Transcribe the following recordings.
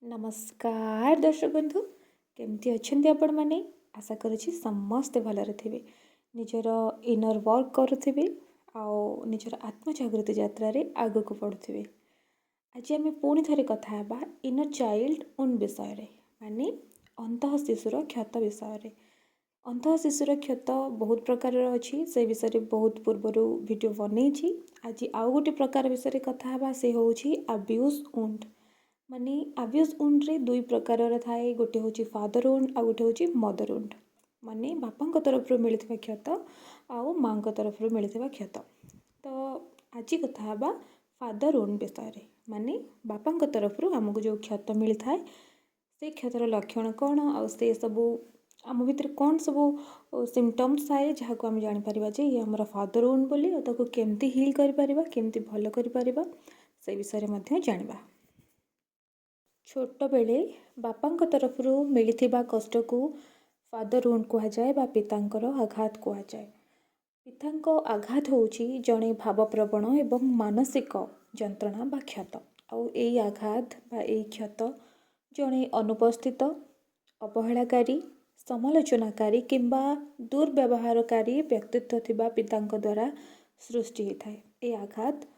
नमस्कार दर्शक बंधु केमती अच्छे आपण मैंने आशा करुँची समस्ते भलरे थे निजर इनर वर्क करुवे आजर आत्मजागृति यात्रा आग को बढ़ुवे। आज आम पुणी थे कथा इनर चाइल्ड उन विषय माने अंत शिशुर क्षत विषय। अंत शिशुर क्षत बहुत प्रकार अच्छी से विषय बहुत पूर्वर वीडियो बनई। आज आउ गोटे प्रकार विषय कथा से हूँ अब्यूज वुंड माने अब्यूज वुंड रे दुई प्रकार थाए गोटे हूँ फादर वुंड आ गोटे हूँ मदर वुंड माने बापा तरफ मिलता क्षत आउ माँ तरफ मिलता क्षत। तो आज कथा फादर वुंड विषय माने बापा तरफ आमको जो क्षत मिलता है से क्षतर लक्षण कौन आ से सबू आम भितर कौन सबू सिम्पटम्स थाए जहाँ को आम जापर जे ये आम फादर वुंड बोली केमती हिल करमती भल कर से विषय जाना। छोट बेले बापा तरफ मिलता कष्ट को फादर वुंड कहुए बा पितांकर आघात कहुए। पिता आघात हूँ जड़े भावप्रवण एवं मानसिक जंत्रणा बा क्षत आघात बा क्षत जड़े अनुपस्थित अवहेलाकारी समालोचनाकारी किंबा दुर्व्यवहारकारी व्यक्तित्व थिबा पितांक द्वारा सृष्टि होता है। ये आघात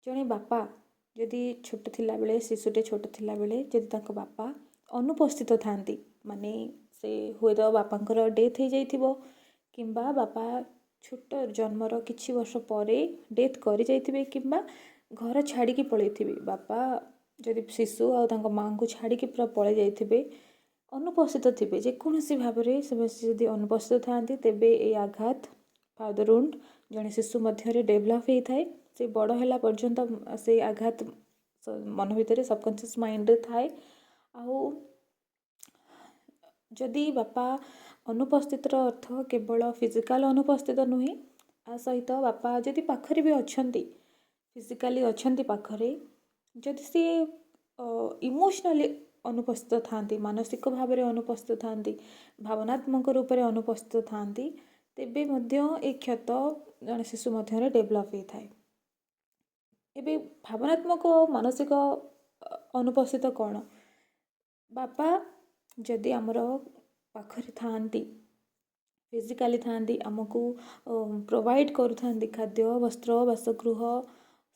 जड़े बापा जदि छोट थिला बेले शिशुटे छोट थिला बेले जदि तांको बापा अनुपस्थित थांती माने से हुए तो बापांकर डेथ हो जाइथिबो किंबा बापा छोट जन्मर किछि वर्ष परे डेथ करि जाइथिबे किंबा घर छाड़ी पळैथिबे बापा जदि शिशु आ तांको माँ को छाड़ी पूरा पळै जाइथिबे अनुपस्थित थिबे जेकोसी भाव में से जदि अनुपस्थित थांती तेबे ए आघात फादर वुंड जड़े शिशु मध्य डेभलप होता है। से बड़ है पर्यंत से आघात मन भितर सबकनसीयस माइंड थाए। जदि बापा अनुपस्थित अर्थ केवल फिजिकल अनुपस्थित नुहे आ सहित बापा जदि पाखरे भी अच्छा फिजिकाली अच्छा पाखरे जदि सी इमोशनली अनुपस्थित थांती मानसिक भाव में अनुपस्थित थांती भावनात्मक रूप से अनुपस्थित थांती तेबे मध्य ए क्षत जड़े शिशु मध्य डेभलप होता है। एबे भावनात्मक मानसिक अनुपस्थित कौन बापा जदि आमर पाखरे थांती फिजिकाली थांती आमको प्रोवाइड करुथांती खाद्य वस्त्र बासगृह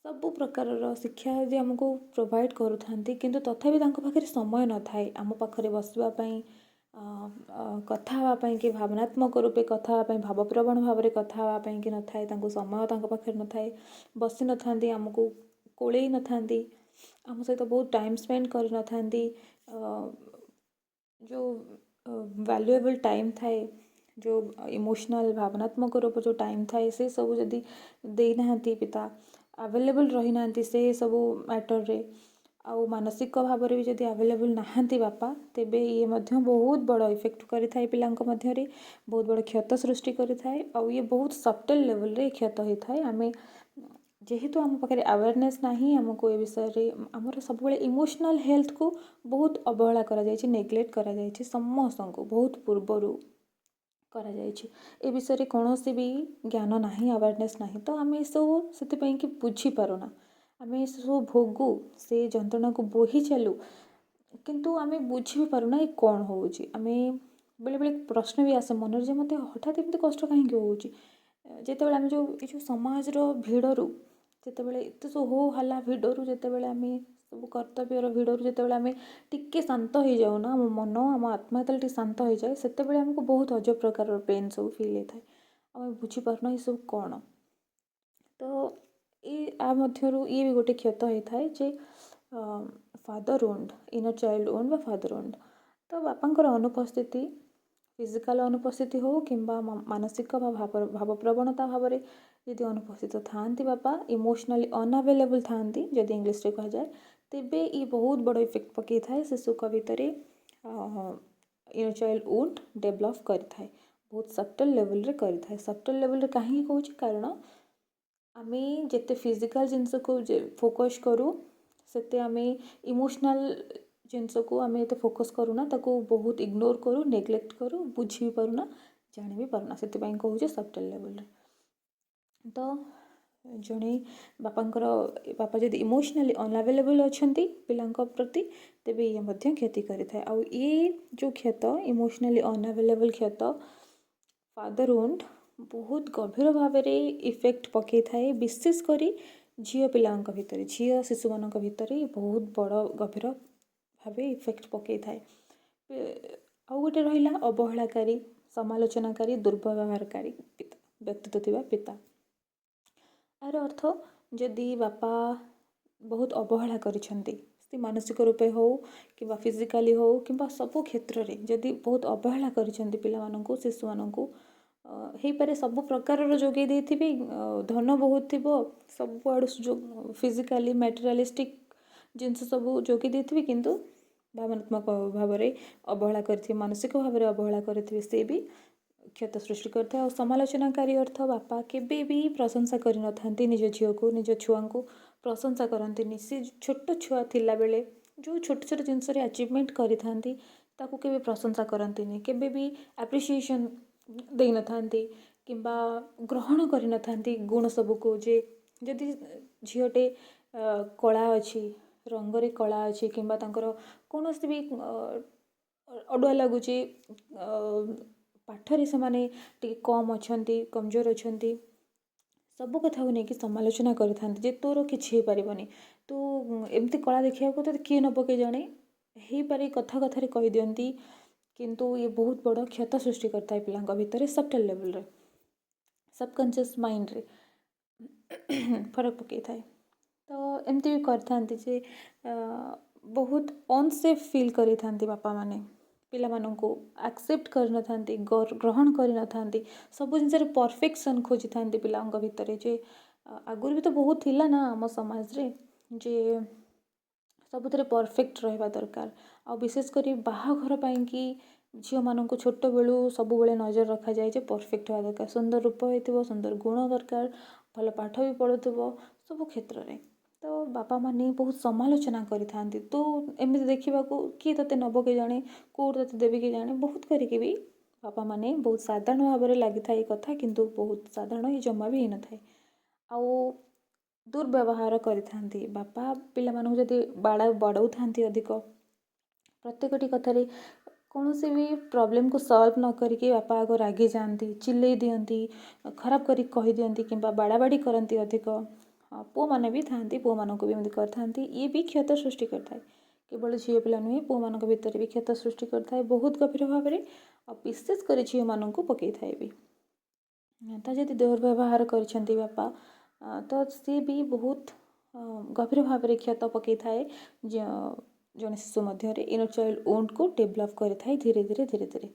सबु प्रकार शिक्षा यदि आमको प्रोवाइड करुथांती किंतु तथापि तांको पाखरे समय न थाए आम पाखरे बसवाई कथा हाँवाई कि भावनात्मक रूपे कथा हाँवाई भावप्रवण भाव में कथा हाँवाई कि न थाए तांको समय तांको पाखरे न थाए बसी न थांती आमको कोड़े न थांती आम सहित बहुत टाइम स्पेंड कर न थांती जो वैल्यूएबल टाइम थाए जो इमोशनल भावनात्मक रूप जो टाइम थाए से सब जदि देना पिता अवेलेबल रही ना से सबू मैटर रे आउ मानसिक भाव में भी जदि अवेलेबल नहांती बापा तेबे ये मध्य बहुत बड़ इफेक्ट करें पिलांक मध्य रे बहुत बड़ क्षत सृष्टि करें आउ ये बहुत सटल लेवल रे क्षत होता है। आम जेहेतु आम पाखे अवेयरनेस नाही आमको ये विषय रे आमर सब इमोशनल हेल्थ को बहुत अवहेला करा जायछि नेग्लेक्ट करा जायछि समस्त को बहुत पूर्वर करा जायछि ए विषय रे कौनसी भी ज्ञान नाही अवेयरनेस नाही तो आम सब से कि बुझी पारुना आम सब भोगु से जंत्रणा को बोही चलू किंतु आम बुझी भी पारुना ये कौन होउछि आम बेले बेले प्रश्न भी आसे मन जे मते हठात एमती कष्ट कहीं होउछि जेतेबेले आम जो समाज भिड़रू जितेबाला एत सब हो हल्ला भिड़रू जितेबाला आम सब कर्तव्यर भिड़रू जितेबाला आम टिके शांत हो जाऊना आम मन आम आत्मा जो शांत हो जाए से आमको बहुत अजब प्रकार पेन सब फिल होता है आम बुझीपारना ये सब कौन। तो ये आ मध्यरु ये भी गोटे क्षत होता है जे father wound inner child wound बा फादर वुंड। तो बापांकर अनुपस्थिति फिजिकाल अनुपस्थिति हो कि मानसिक भावप्रवणता भाव में यदि अनुपस्थित थांती बापा इमोशनली अनअवेलेबल थांती जदि इंग्लिश रे कह जाए तेबे ये बहुत बड़ इफेक्ट पकई थाए शिशु का भितर इनर चाइल्ड वुंड डेभलप करें बहुत सटल लेवल रे करें सटल लेवल रे कहीं कहूँ कारण आम जिते फिजिकल जिनस को फोकस करूँ से आम इमोशनल जिनस को आम ये फोकस करूना ताको बहुत इग्नोर करूँ नेग्लेक्ट करूँ बुझी भी पारुना जानी भी पारुना से कहूँ सटल लेवल रे। तो ଜଣେ ବାପା ଯଦି ଇମୋସନାଲି ଅନଆଭେଲେବଲ୍ ଅଛନ୍ତି ପିଲାଙ୍କ ପ୍ରତି, ତେବେ ଇଏ ମଧ୍ୟ କ୍ଷତି କରିଥାଏ। ଆଉ ଇଏ ଯେଉଁ କ୍ଷତ, ଇମୋସନାଲି ଅନଆଭେଲେବଲ୍ କ୍ଷତ, ଫାଦରହୁଡ୍ ବହୁତ ଗଭୀର ଭାବରେ ଇଫେକ୍ଟ ପକାଇଥାଏ, ବିଶେଷ କରି ଝିଅ ପିଲାଙ୍କ ଭିତରେ, ଝିଅ ଶିଶୁମାନଙ୍କ ଭିତରେ ବହୁତ ବଡ଼ ଗଭୀର ଭାବେ ଇଫେକ୍ଟ ପକାଇଥାଏ। ଆଉ ଗୋଟେ ରହିଲା ଅବହେଳାକାରୀ, ସମାଲୋଚନାକାରୀ, ଦୁର୍ବ୍ୟବହାରକାରୀ ବ୍ୟକ୍ତିତ୍ୱ ଥିବା ପିତା। ଏହାର ଅର୍ଥ ଯଦି ବାପା ବହୁତ ଅବହେଳା କରିଛନ୍ତି, ସେ ମାନସିକ ରୂପେ ହେଉ କିମ୍ବା ଫିଜିକାଲି ହେଉ କିମ୍ବା ସବୁ କ୍ଷେତ୍ରରେ ଯଦି ବହୁତ ଅବହେଳା କରିଛନ୍ତି ପିଲାମାନଙ୍କୁ, ଶିଶୁମାନଙ୍କୁ, ହେଇପାରେ ସବୁ ପ୍ରକାରର ଯୋଗାଇ ଦେଇଥିବେ, ଧନ ବହୁତ ଥିବ, ସବୁଆଡ଼ୁ ଫିଜିକାଲି ମ୍ୟାଟେରିଆଲିଷ୍ଟିକ୍ ଜିନିଷ ସବୁ ଯୋଗାଇ ଦେଇଥିବେ, କିନ୍ତୁ ଭାବନାତ୍ମକ ଭାବରେ ଅବହେଳା କରିଥିବେ, ମାନସିକ ଭାବରେ ଅବହେଳା କରିଥିବେ, ସେ ବି କ୍ଷତ ସୃଷ୍ଟି କରିଥାଏ। ଆଉ ସମାଲୋଚନାକାରୀ ଅର୍ଥ ବାପା କେବେ ବି ପ୍ରଶଂସା କରିନଥାନ୍ତି, ନିଜ ଝିଅକୁ, ନିଜ ଛୁଆଙ୍କୁ ପ୍ରଶଂସା କରନ୍ତିନି। ସେ ଛୋଟ ଛୁଆ ଥିଲାବେଳେ ଯେଉଁ ଛୋଟ ଛୋଟ ଜିନିଷରେ ଆଚିଭମେଣ୍ଟ କରିଥାନ୍ତି, ତାକୁ କେବେ ପ୍ରଶଂସା କରନ୍ତିନି, କେବେ ବି ଆପ୍ରିସିଏସନ୍ ଦେଇନଥାନ୍ତି କିମ୍ବା ଗ୍ରହଣ କରିନଥାନ୍ତି ଗୁଣ ସବୁକୁ। ଯେ ଯଦି ଝିଅଟେ କଳା ଅଛି, ରଙ୍ଗରେ କଳା ଅଛି, କିମ୍ବା ତାଙ୍କର କୌଣସି ବି ଅଡ଼ୁଆ ଲାଗୁଛି, ପାଠରେ ସେମାନେ ଟିକେ କମ୍ ଅଛନ୍ତି, କମଜୋର ଅଛନ୍ତି, ସବୁ କଥାକୁ ନେଇକି ସମାଲୋଚନା କରିଥାନ୍ତି ଯେ ତୋର କିଛି ହେଇପାରିବନି, ତୁ ଏମିତି କଳା ଦେଖିବାକୁ ତୋତେ କିଏ ନେବ କେଜାଣି, ହେଇପାରେ କଥାରେ କହିଦିଅନ୍ତି। କିନ୍ତୁ ଇଏ ବହୁତ ବଡ଼ କ୍ଷତ ସୃଷ୍ଟି କରିଥାଏ ପିଲାଙ୍କ ଭିତରେ, ସବଟଲ୍ ଲେଭେଲରେ, ସବକନସିୟସ୍ ମାଇଣ୍ଡରେ ଫରକ ପକାଇଥାଏ। ତ ଏମିତି ବି କରିଥାନ୍ତି ଯେ ବହୁତ ଅନସେଫ୍ ଫିଲ୍ କରିଥାନ୍ତି ବାପାମାନେ, ପିଲାମାନଙ୍କୁ ଆକ୍ସେପ୍ଟ କରିନଥାନ୍ତି, ଗ୍ରହଣ କରିନଥାନ୍ତି, ସବୁ ଜିନିଷରେ ପରଫେକ୍ସନ୍ ଖୋଜିଥାନ୍ତି ପିଲାଙ୍କ ଭିତରେ। ଯେ ଆଗରୁ ବି ତ ବହୁତ ଥିଲା ନା ଆମ ସମାଜରେ, ଯେ ସବୁଥିରେ ପରଫେକ୍ଟ ରହିବା ଦରକାର। ଆଉ ବିଶେଷ କରି ବାହାଘର ପାଇଁକି ଝିଅମାନଙ୍କୁ ଛୋଟବେଳୁ ସବୁବେଳେ ନଜର ରଖାଯାଏ ଯେ ପରଫେକ୍ଟ ହେବା ଦରକାର, ସୁନ୍ଦର ରୂପ ହେଇଥିବ, ସୁନ୍ଦର ଗୁଣ ଦରକାର, ଭଲ ପାଠ ବି ପଢ଼ୁଥିବ, ସବୁ କ୍ଷେତ୍ରରେ। ତ ବାପାମାନେ ବହୁତ ସମାଲୋଚନା କରିଥାନ୍ତି, ତୁ ଏମିତି ଦେଖିବାକୁ କିଏ ତୋତେ ନେବ କେଜାଣି, କେଉଁଠି ତୋତେ ଦେବି କେଜାଣି, ବହୁତ କରିକି ବି ବାପାମାନେ ବହୁତ ସାଧାରଣ ଭାବରେ ଲାଗିଥାଏ ଏ କଥା, କିନ୍ତୁ ବହୁତ ସାଧାରଣ ଜମା ବି ହେଇନଥାଏ। ଆଉ ଦୁର୍ବ୍ୟବହାର କରିଥାନ୍ତି ବାପା, ପିଲାମାନଙ୍କୁ ଯଦି ବାଡ଼ଉଥାନ୍ତି ଅଧିକ, ପ୍ରତ୍ୟେକଟି କଥାରେ କୌଣସି ବି ପ୍ରୋବ୍ଲେମକୁ ସଲ୍ଭ ନ କରିକି ବାପା ଆଗ ରାଗିଯାଆନ୍ତି, ଚିଲେଇ ଦିଅନ୍ତି, ଖରାପ କରିକି କହିଦିଅନ୍ତି କିମ୍ବା ବାଡ଼ାବାଡ଼ି କରନ୍ତି ଅଧିକ। ପୁଅମାନେ ବି ଥାଆନ୍ତି, ପୁଅମାନଙ୍କୁ ବି ଏମିତି କରିଥାନ୍ତି। ଇଏ ବି କ୍ଷତ ସୃଷ୍ଟି କରିଥାଏ, କେବଳ ଝିଅ ପିଲା ନୁହେଁ, ପୁଅମାନଙ୍କ ଭିତରେ ବି କ୍ଷତ ସୃଷ୍ଟି କରିଥାଏ ବହୁତ ଗଭୀର ଭାବରେ, ଆଉ ବିଶେଷ କରି ଝିଅମାନଙ୍କୁ ପକାଇଥାଏ ବି। ତ ଯଦି ଦୁର୍ବ୍ୟବହାର କରିଛନ୍ତି ବାପା, ତ ସିଏ ବି ବହୁତ ଗଭୀର ଭାବରେ କ୍ଷତ ପକାଇଥାଏ ଜଣେ ଶିଶୁ ମଧ୍ୟରେ, ଇନର ଚାଇଲ୍ଡ ୱୁଣ୍ଡକୁ ଡେଭଲପ୍ କରିଥାଏ ଧୀରେ ଧୀରେ।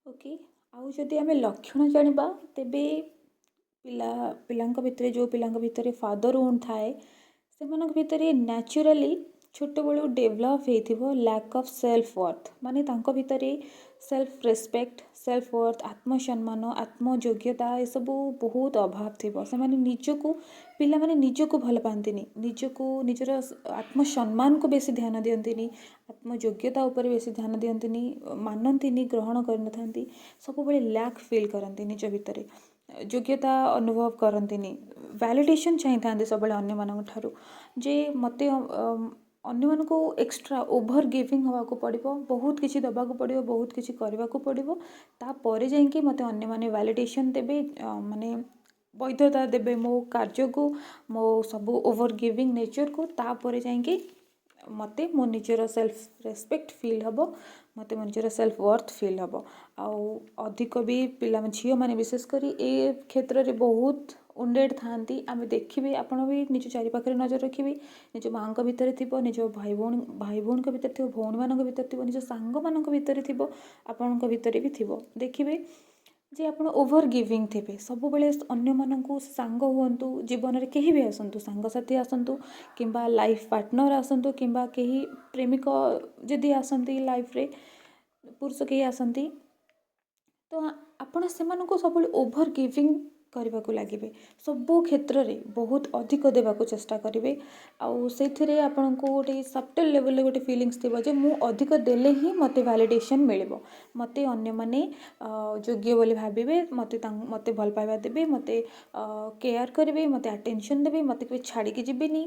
ଓକେ, ଆଉ ଯଦି ଆମେ ଲକ୍ଷଣ ଜାଣିବା, ତେବେ ପିଲାଙ୍କ ଭିତରେ, ଯେଉଁ ପିଲାଙ୍କ ଭିତରେ ଫାଦରହୁଡ୍ ଥାଏ, ସେମାନଙ୍କ ଭିତରେ ନ୍ୟାଚୁରାଲି ଛୋଟବେଳୁ ଡେଭଲପ୍ ହେଇଥିବ ଲ୍ୟାକ୍ ଅଫ୍ ସେଲ୍ଫ ୱର୍ଥ, ମାନେ ତାଙ୍କ ଭିତରେ ସେଲ୍ଫ ରେସ୍ପେକ୍ଟ, ସେଲ୍ଫ ୱର୍ଥ, ଆତ୍ମସମ୍ମାନ, ଆତ୍ମଯୋଗ୍ୟତା, ଏସବୁ ବହୁତ ଅଭାବ ଥିବ। ସେମାନେ ପିଲାମାନେ ନିଜକୁ ଭଲ ପାଆନ୍ତିନି, ନିଜର ଆତ୍ମସମ୍ମାନକୁ ବେଶୀ ଧ୍ୟାନ ଦିଅନ୍ତିନି, ଆତ୍ମଯୋଗ୍ୟତା ଉପରେ ବେଶୀ ଧ୍ୟାନ ଦିଅନ୍ତିନି, ମାନନ୍ତିନି, ଗ୍ରହଣ କରିନଥାନ୍ତି, ସବୁବେଳେ ଲ୍ୟାକ୍ ଫିଲ୍ କରନ୍ତି ନିଜ ଭିତରେ, ଯୋଗ୍ୟତା ଅନୁଭବ କରନ୍ତିନି, ଭ୍ୟାଲିଡେସନ୍ ଚାହିଁଥାନ୍ତି ସବୁବେଳେ ଅନ୍ୟମାନଙ୍କ ଠାରୁ, ଯେ ମୋତେ ଅନ୍ୟମାନଙ୍କୁ ଏକ୍ସଟ୍ରା ଓଭର ଗିଭିଂ ହେବାକୁ ପଡ଼ିବ, ବହୁତ କିଛି ଦେବାକୁ ପଡ଼ିବ, ବହୁତ କିଛି କରିବାକୁ ପଡ଼ିବ, ତାପରେ ଯାଇକି ମୋତେ ଅନ୍ୟମାନେ ଭ୍ୟାଲିଡେସନ୍ ଦେବେ, ମାନେ ବୈଧତା ଦେବେ ମୋ କାର୍ଯ୍ୟକୁ, ମୋ ସବୁ ଓଭର ଗିଭିଂ ନେଚରକୁ, ତାପରେ ଯାଇକି ମୋତେ ମୋ ନିଜର ସେଲ୍ଫ ରେସ୍ପେକ୍ଟ ଫିଲ୍ ହେବ, ମୋତେ ମୋ ନିଜର ସେଲ୍ଫ ୱର୍ଥ ଫିଲ୍ ହେବ। ଆଉ ଅଧିକ ବି ଝିଅମାନେ ବିଶେଷ କରି ଏ କ୍ଷେତ୍ରରେ ବହୁତ ୱୁଣ୍ଡେଡ୍ ଥାଆନ୍ତି। ଆମେ ଦେଖିବେ, ଆପଣ ବି ନିଜ ଚାରିପାଖରେ ନଜର ରଖିବେ, ନିଜ ମାଆଙ୍କ ଭିତରେ ଥିବ, ନିଜ ଭାଇ ଭଉଣୀଙ୍କ ଭିତରେ ଥିବ, ଭଉଣୀମାନଙ୍କ ଭିତରେ ଥିବ, ନିଜ ସାଙ୍ଗମାନଙ୍କ ଭିତରେ ଥିବ, ଆପଣଙ୍କ ଭିତରେ ବି ଥିବ। ଦେଖିବେ ଯେ ଆପଣ ଓଭର ଗିଭିଂ ଥିବେ, ସବୁବେଳେ ଅନ୍ୟମାନଙ୍କୁ, ସାଙ୍ଗ ହୁଅନ୍ତୁ, ଜୀବନରେ କେହି ବି ଆସନ୍ତୁ, ସାଙ୍ଗସାଥି ଆସନ୍ତୁ କିମ୍ବା ଲାଇଫ୍ ପାର୍ଟନର୍ ଆସନ୍ତୁ, କିମ୍ବା କେହି ପ୍ରେମିକ ଯଦି ଆସନ୍ତି, ଲାଇଫ୍ରେ ପୁରୁଷ କେହି ଆସନ୍ତି, ତ ଆପଣ ସେମାନଙ୍କୁ ସବୁବେଳେ ଓଭର ଗିଭିଂ କରିବାକୁ ଲାଗିବେ, ସବୁ କ୍ଷେତ୍ରରେ ବହୁତ ଅଧିକ ଦେବାକୁ ଚେଷ୍ଟା କରିବେ। ଆଉ ସେଇଥିରେ ଆପଣଙ୍କୁ ଗୋଟେ ସବଟଲ୍ ଲେଭେଲରେ ଗୋଟେ ଫିଲିଙ୍ଗସ୍ ଥିବ ଯେ ମୁଁ ଅଧିକ ଦେଲେ ହିଁ ମୋତେ ଭ୍ୟାଲିଡେସନ୍ ମିଳିବ, ମୋତେ ଅନ୍ୟମାନେ ଯୋଗ୍ୟ ବୋଲି ଭାବିବେ, ମୋତେ ଭଲ ପାଇବା ଦେବେ, ମୋତେ କେୟାର କରିବେ, ମୋତେ ଆଟେନସନ୍ ଦେବେ, ମୋତେ କେବେ ଛାଡ଼ିକି ଯିବେନି,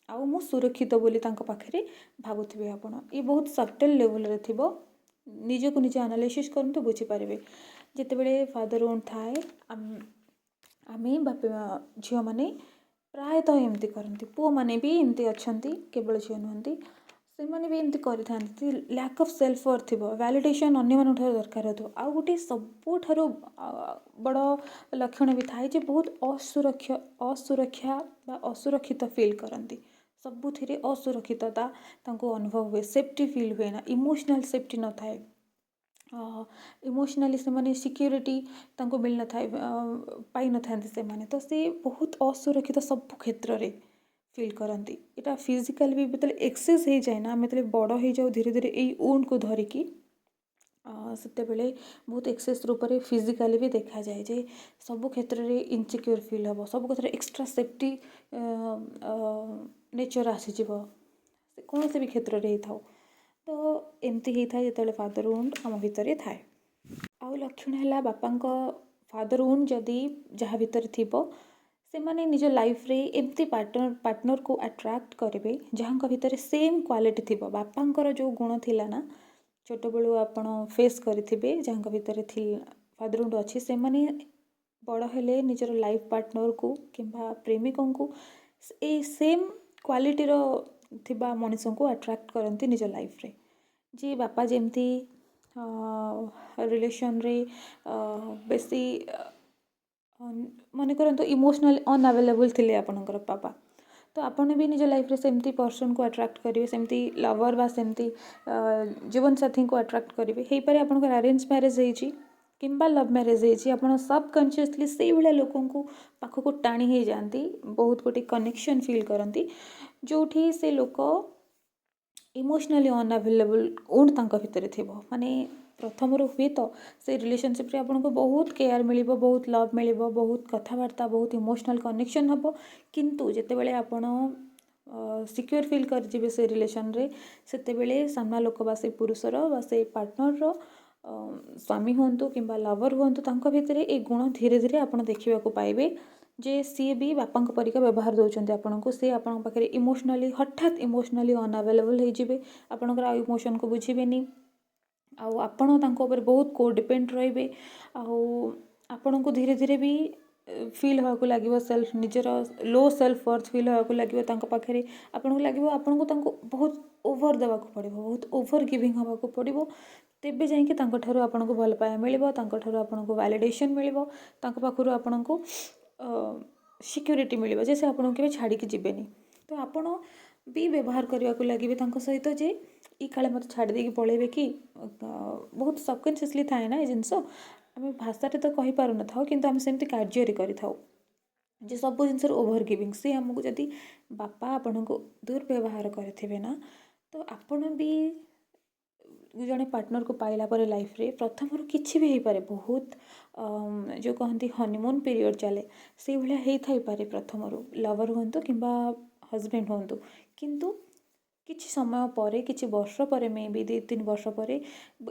ଆଉ ମୁଁ ସୁରକ୍ଷିତ ବୋଲି ତାଙ୍କ ପାଖରେ ଭାବୁଥିବେ ଆପଣ। ଏ ବହୁତ ସବଟଲ୍ ଲେଭେଲରେ ଥିବ, ନିଜକୁ ନିଜେ ଆନାଲିସିସ୍ କରନ୍ତୁ, ବୁଝିପାରିବେ। ଯେତେବେଳେ ଫାଦରହୁଡ୍ ଥାଏ, ଆମେ ଝିଅମାନେ ପ୍ରାୟତଃ ଏମିତି କରନ୍ତି, ପୁଅମାନେ ବି ଏମିତି ଅଛନ୍ତି, କେବଳ ଝିଅ ନୁହନ୍ତି, ସେମାନେ ବି ଏମିତି କରିଥାନ୍ତି। ଲ୍ୟାକ୍ ଅଫ୍ ସେଲ୍ଫ ୱର୍ଥ ଥିବ, ଭ୍ୟାଲିଡେସନ୍ ଅନ୍ୟମାନଙ୍କ ଠାରୁ ଦରକାର ହେଉଥିବ। ଆଉ ଗୋଟେ ସବୁଠାରୁ ବଡ଼ ଲକ୍ଷଣ ବି ଥାଏ ଯେ ବହୁତ ଅସୁରକ୍ଷା ବା ଅସୁରକ୍ଷିତ ଫିଲ୍ କରନ୍ତି, ସବୁଥିରେ ଅସୁରକ୍ଷିତତା ତାଙ୍କୁ ଅନୁଭବ ହୁଏ, ସେଫ୍ଟି ଫିଲ୍ ହୁଏ ନା, ଇମୋସନାଲ୍ ସେଫ୍ଟି ନଥାଏ, ଇମୋସନାଲି ସେମାନେ ସିକ୍ୟୁରିଟି ତାଙ୍କୁ ମିଳିନଥାଏ, ପାଇନଥାନ୍ତି ସେମାନେ। ତ ସେ ବହୁତ ଅସୁରକ୍ଷିତ ସବୁ କ୍ଷେତ୍ରରେ ଫିଲ୍ କରନ୍ତି। ଏଇଟା ଫିଜିକାଲି ବି ଯେତେବେଳେ ଏକ୍ସେସ୍ ହେଇଯାଏ ନା, ଆମେ ଯେତେବେଳେ ବଡ଼ ହେଇଯାଉ ଧୀରେ ଧୀରେ ଏଇ ୱୁଣ୍ଡକୁ ଧରିକି, ସେତେବେଳେ ବହୁତ ଏକ୍ସେସ୍ ରୂପରେ ଫିଜିକାଲି ବି ଦେଖାଯାଏ ଯେ ସବୁ କ୍ଷେତ୍ରରେ ଇନସିକ୍ୟୁର ଫିଲ୍ ହେବ, ସବୁ କ୍ଷେତ୍ରରେ ଏକ୍ସଟ୍ରା ସେଫ୍ଟି ନେଚର୍ ଆସିଯିବ, କୌଣସି ବି କ୍ଷେତ୍ରରେ ହେଇଥାଉ। ତ ଏମିତି ହେଇଥାଏ ଯେତେବେଳେ ଫାଦରହୁଡ୍ ଆମ ଭିତରେ ଥାଏ। ଆଉ ଲକ୍ଷଣ ହେଲା ବାପାଙ୍କ ଫାଦରହୁଡ୍ ଯଦି ଯାହା ଭିତରେ ଥିବ, ସେମାନେ ନିଜ ଲାଇଫ୍ରେ ଏମିତି ପାର୍ଟନରକୁ ଆଟ୍ରାକ୍ଟ କରିବେ ଯାହାଙ୍କ ଭିତରେ ସେମ୍ କ୍ୱାଲିଟି ଥିବ। ବାପାଙ୍କର ଯେଉଁ ଗୁଣ ଥିଲା ନା, ଛୋଟବେଳୁ ଆପଣ ଫେସ୍ କରିଥିବେ, ଯାହାଙ୍କ ଭିତରେ ଫାଦରହୁଡ୍ ଅଛି, ସେମାନେ ବଡ଼ ହେଲେ ନିଜର ଲାଇଫ୍ ପାର୍ଟନରକୁ କିମ୍ବା ପ୍ରେମିକଙ୍କୁ ଏଇ ସେମ୍ କ୍ୱାଲିଟିର ଥିବା ମଣିଷଙ୍କୁ ଆଟ୍ରାକ୍ଟ କରନ୍ତି ନିଜ ଲାଇଫ୍ରେ। ଯେ ବାପା ଯେମିତି ରିଲେସନ୍ରେ ବେଶୀ ମନେ କରନ୍ତୁ ଇମୋସନାଲି ଅନଆଭେଲେବୁଲ୍ ଥିଲେ ଆପଣଙ୍କର ବାପା, ତ ଆପଣ ବି ନିଜ ଲାଇଫ୍ରେ ସେମିତି ପର୍ସନ୍କୁ ଆଟ୍ରାକ୍ଟ କରିବେ, ସେମିତି ଲଭର୍ ବା ସେମିତି ଜୀବନସାଥୀଙ୍କୁ ଆଟ୍ରାକ୍ଟ କରିବେ। ହେଇପାରେ ଆପଣଙ୍କର ଆରେଞ୍ଜ ମ୍ୟାରେଜ୍ ହେଇଛି କିମ୍ବା ଲଭ୍ ମ୍ୟାରେଜ୍ ହେଇଛି, ଆପଣ ସବକନସିୟସଲି ସେଇଭଳିଆ ଲୋକଙ୍କୁ ପାଖକୁ ଟାଣି ହେଇଯାଆନ୍ତି, ବହୁତ ଗୋଟେ କନେକ୍ସନ୍ ଫିଲ୍ କରନ୍ତି, ଯେଉଁଠି ସେ ଲୋକ ଇମୋସନାଲି ଅନଆଭେଲେବୁଲ୍ ୱୁଣ୍ଡ୍ ତାଙ୍କ ଭିତରେ ଥିବ। ମାନେ ପ୍ରଥମରୁ ହୁଏ ତ ସେ ରିଲେସନସିପ୍ରେ ଆପଣଙ୍କୁ ବହୁତ କେୟାର ମିଳିବ, ବହୁତ ଲଭ୍ ମିଳିବ, ବହୁତ କଥାବାର୍ତ୍ତା, ବହୁତ ଇମୋସନାଲ୍ କନେକ୍ସନ୍ ହେବ, କିନ୍ତୁ ଯେତେବେଳେ ଆପଣ ସିକ୍ୟୁର ଫିଲ୍ କରିଯିବେ ସେ ରିଲେସନ୍ରେ, ସେତେବେଳେ ସାମ୍ନା ଲୋକ ବା ସେ ପୁରୁଷର ବା ସେ ପାର୍ଟନରର ସ୍ୱାମୀ ହୁଅନ୍ତୁ କିମ୍ବା ଲଭର୍ ହୁଅନ୍ତୁ, ତାଙ୍କ ଭିତରେ ଏ ଗୁଣ ଧୀରେ ଧୀରେ ଆପଣ ଦେଖିବାକୁ ପାଇବେ ଯେ ସିଏ ବି ବାପାଙ୍କ ପରିକା ବ୍ୟବହାର ଦେଉଛନ୍ତି ଆପଣଙ୍କୁ। ସିଏ ଆପଣଙ୍କ ପାଖରେ ହଠାତ୍ ଇମୋସନାଲି ଅନଆଭେଲେବୁଲ୍ ହେଇଯିବେ, ଆପଣଙ୍କର ଆଉ ଇମୋସନ୍କୁ ବୁଝିବେନି, ଆଉ ଆପଣ ତାଙ୍କ ଉପରେ ବହୁତ କୋଡିପେଣ୍ଡ ରହିବେ। ଆଉ ଆପଣଙ୍କୁ ଧୀରେ ଧୀରେ ବି ଫିଲ୍ ହେବାକୁ ଲାଗିବ, ନିଜର ଲୋ ସେଲ୍ଫ ୱର୍ଥ ଫିଲ୍ ହେବାକୁ ଲାଗିବ ତାଙ୍କ ପାଖରେ। ଆପଣଙ୍କୁ ଲାଗିବ ଆପଣଙ୍କୁ ତାଙ୍କୁ ବହୁତ ଓଭର ଦେବାକୁ ପଡ଼ିବ, ବହୁତ ଓଭର ଗିଭିଂ ହେବାକୁ ପଡ଼ିବ, ତେବେ ଯାଇକି ତାଙ୍କଠାରୁ ଆପଣଙ୍କୁ ଭଲ ପାଇବା ମିଳିବ, ତାଙ୍କଠାରୁ ଆପଣଙ୍କୁ ଭ୍ୟାଲିଡେସନ୍ ମିଳିବ, ତାଙ୍କ ପାଖରୁ ଆପଣଙ୍କୁ ସିକ୍ୟୁରିଟି ମିଳିବ ଯେ ସେ ଆପଣଙ୍କୁ କେବେ ଛାଡ଼ିକି ଯିବେନି। ତ ଆପଣ ବି ବ୍ୟବହାର କରିବାକୁ ଲାଗିବେ ତାଙ୍କ ସହିତ ଯେ ଇ କାଳେ ମୋତେ ଛାଡ଼ି ଦେଇକି ପଳେଇବେ କି, ବହୁତ ସବକନସିୟସଲି ଥାଏ ନା ଏ ଜିନିଷ, ଆମେ ଭାଷାରେ ତ କହିପାରୁନଥାଉ କିନ୍ତୁ ଆମେ ସେମିତି କାର୍ଯ୍ୟରେ କରିଥାଉ ଯେ ସବୁ ଜିନିଷର ଓଭର ଗିଭିଂ। ସେ ଆମକୁ ଯଦି ବାପା ଆପଣଙ୍କୁ ଦୁର୍ବ୍ୟବହାର କରିଥିବେ ନା, ତ ଆପଣ ବି ଜଣେ ପାର୍ଟନରକୁ ପାଇଲା ପରେ ଲାଇଫ୍ରେ ପ୍ରଥମରୁ କିଛି ବି ହେଇପାରେ, ବହୁତ ଯେଉଁ କହନ୍ତି ହନିମୁନ୍ ପିରିୟଡ଼ ଚାଲେ, ସେଇଭଳିଆ ହେଇଥାଇପାରେ ପ୍ରଥମରୁ, ଲଭର୍ ହୁଅନ୍ତୁ କିମ୍ବା ହଜବେଣ୍ଡ ହୁଅନ୍ତୁ, କିନ୍ତୁ କିଛି ସମୟ ପରେ, କିଛି ବର୍ଷ ପରେ, ମେ ବି 2-3 ବର୍ଷ ପରେ,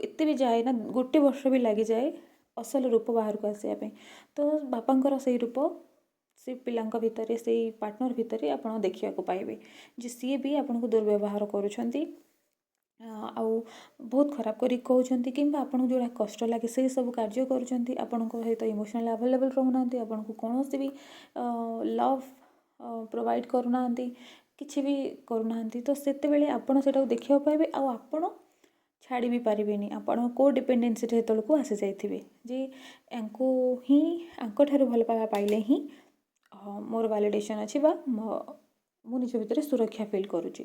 ଏତେ ବି ଯାଏ ନା, 1 ବର୍ଷ ବି ଲାଗିଯାଏ ଅସଲ ରୂପ ବାହାରକୁ ଆସିବା ପାଇଁ। ତ ବାପାଙ୍କର ସେଇ ରୂପ ସେ ପିଲାଙ୍କ ଭିତରେ, ସେଇ ପାର୍ଟନର ଭିତରେ ଆପଣ ଦେଖିବାକୁ ପାଇବେ ଯେ ସିଏ ବି ଆପଣଙ୍କୁ ଦୁର୍ବ୍ୟବହାର କରୁଛନ୍ତି, ଆଉ ବହୁତ ଖରାପ କରିକି କହୁଛନ୍ତି, କିମ୍ବା ଆପଣଙ୍କୁ ଯେଉଁଟା କଷ୍ଟ ଲାଗେ ସେଇ ସବୁ କାର୍ଯ୍ୟ କରୁଛନ୍ତି, ଆପଣଙ୍କ ସହିତ ଇମୋସନାଲି ଆଭେଲେବଲ୍ ରହୁନାହାନ୍ତି, ଆପଣଙ୍କୁ କୌଣସି ବି ଲଭ୍ ପ୍ରୋଭାଇଡ଼ କରୁନାହାନ୍ତି, କିଛି ବି କରୁନାହାନ୍ତି। ତ ସେତେବେଳେ ଆପଣ ସେଇଟାକୁ ଦେଖିବାକୁ ପାଇବେ, ଆଉ ଆପଣ ଛାଡ଼ି ବି ପାରିବେନି, ଆପଣ କୋଡିପେଣ୍ଡେନ୍ସିରେ ସେତେବେଳକୁ ଆସିଯାଇଥିବେ ଯେ ୟାଙ୍କୁ ହିଁ, ୟାଙ୍କଠାରୁ ଭଲ ପାଇବା ପାଇଲେ ହିଁ ମୋର ଭ୍ୟାଲିଡେସନ୍ ଅଛି ବା ମୁଁ ନିଜ ଭିତରେ ସୁରକ୍ଷା ଫିଲ୍ କରୁଛି।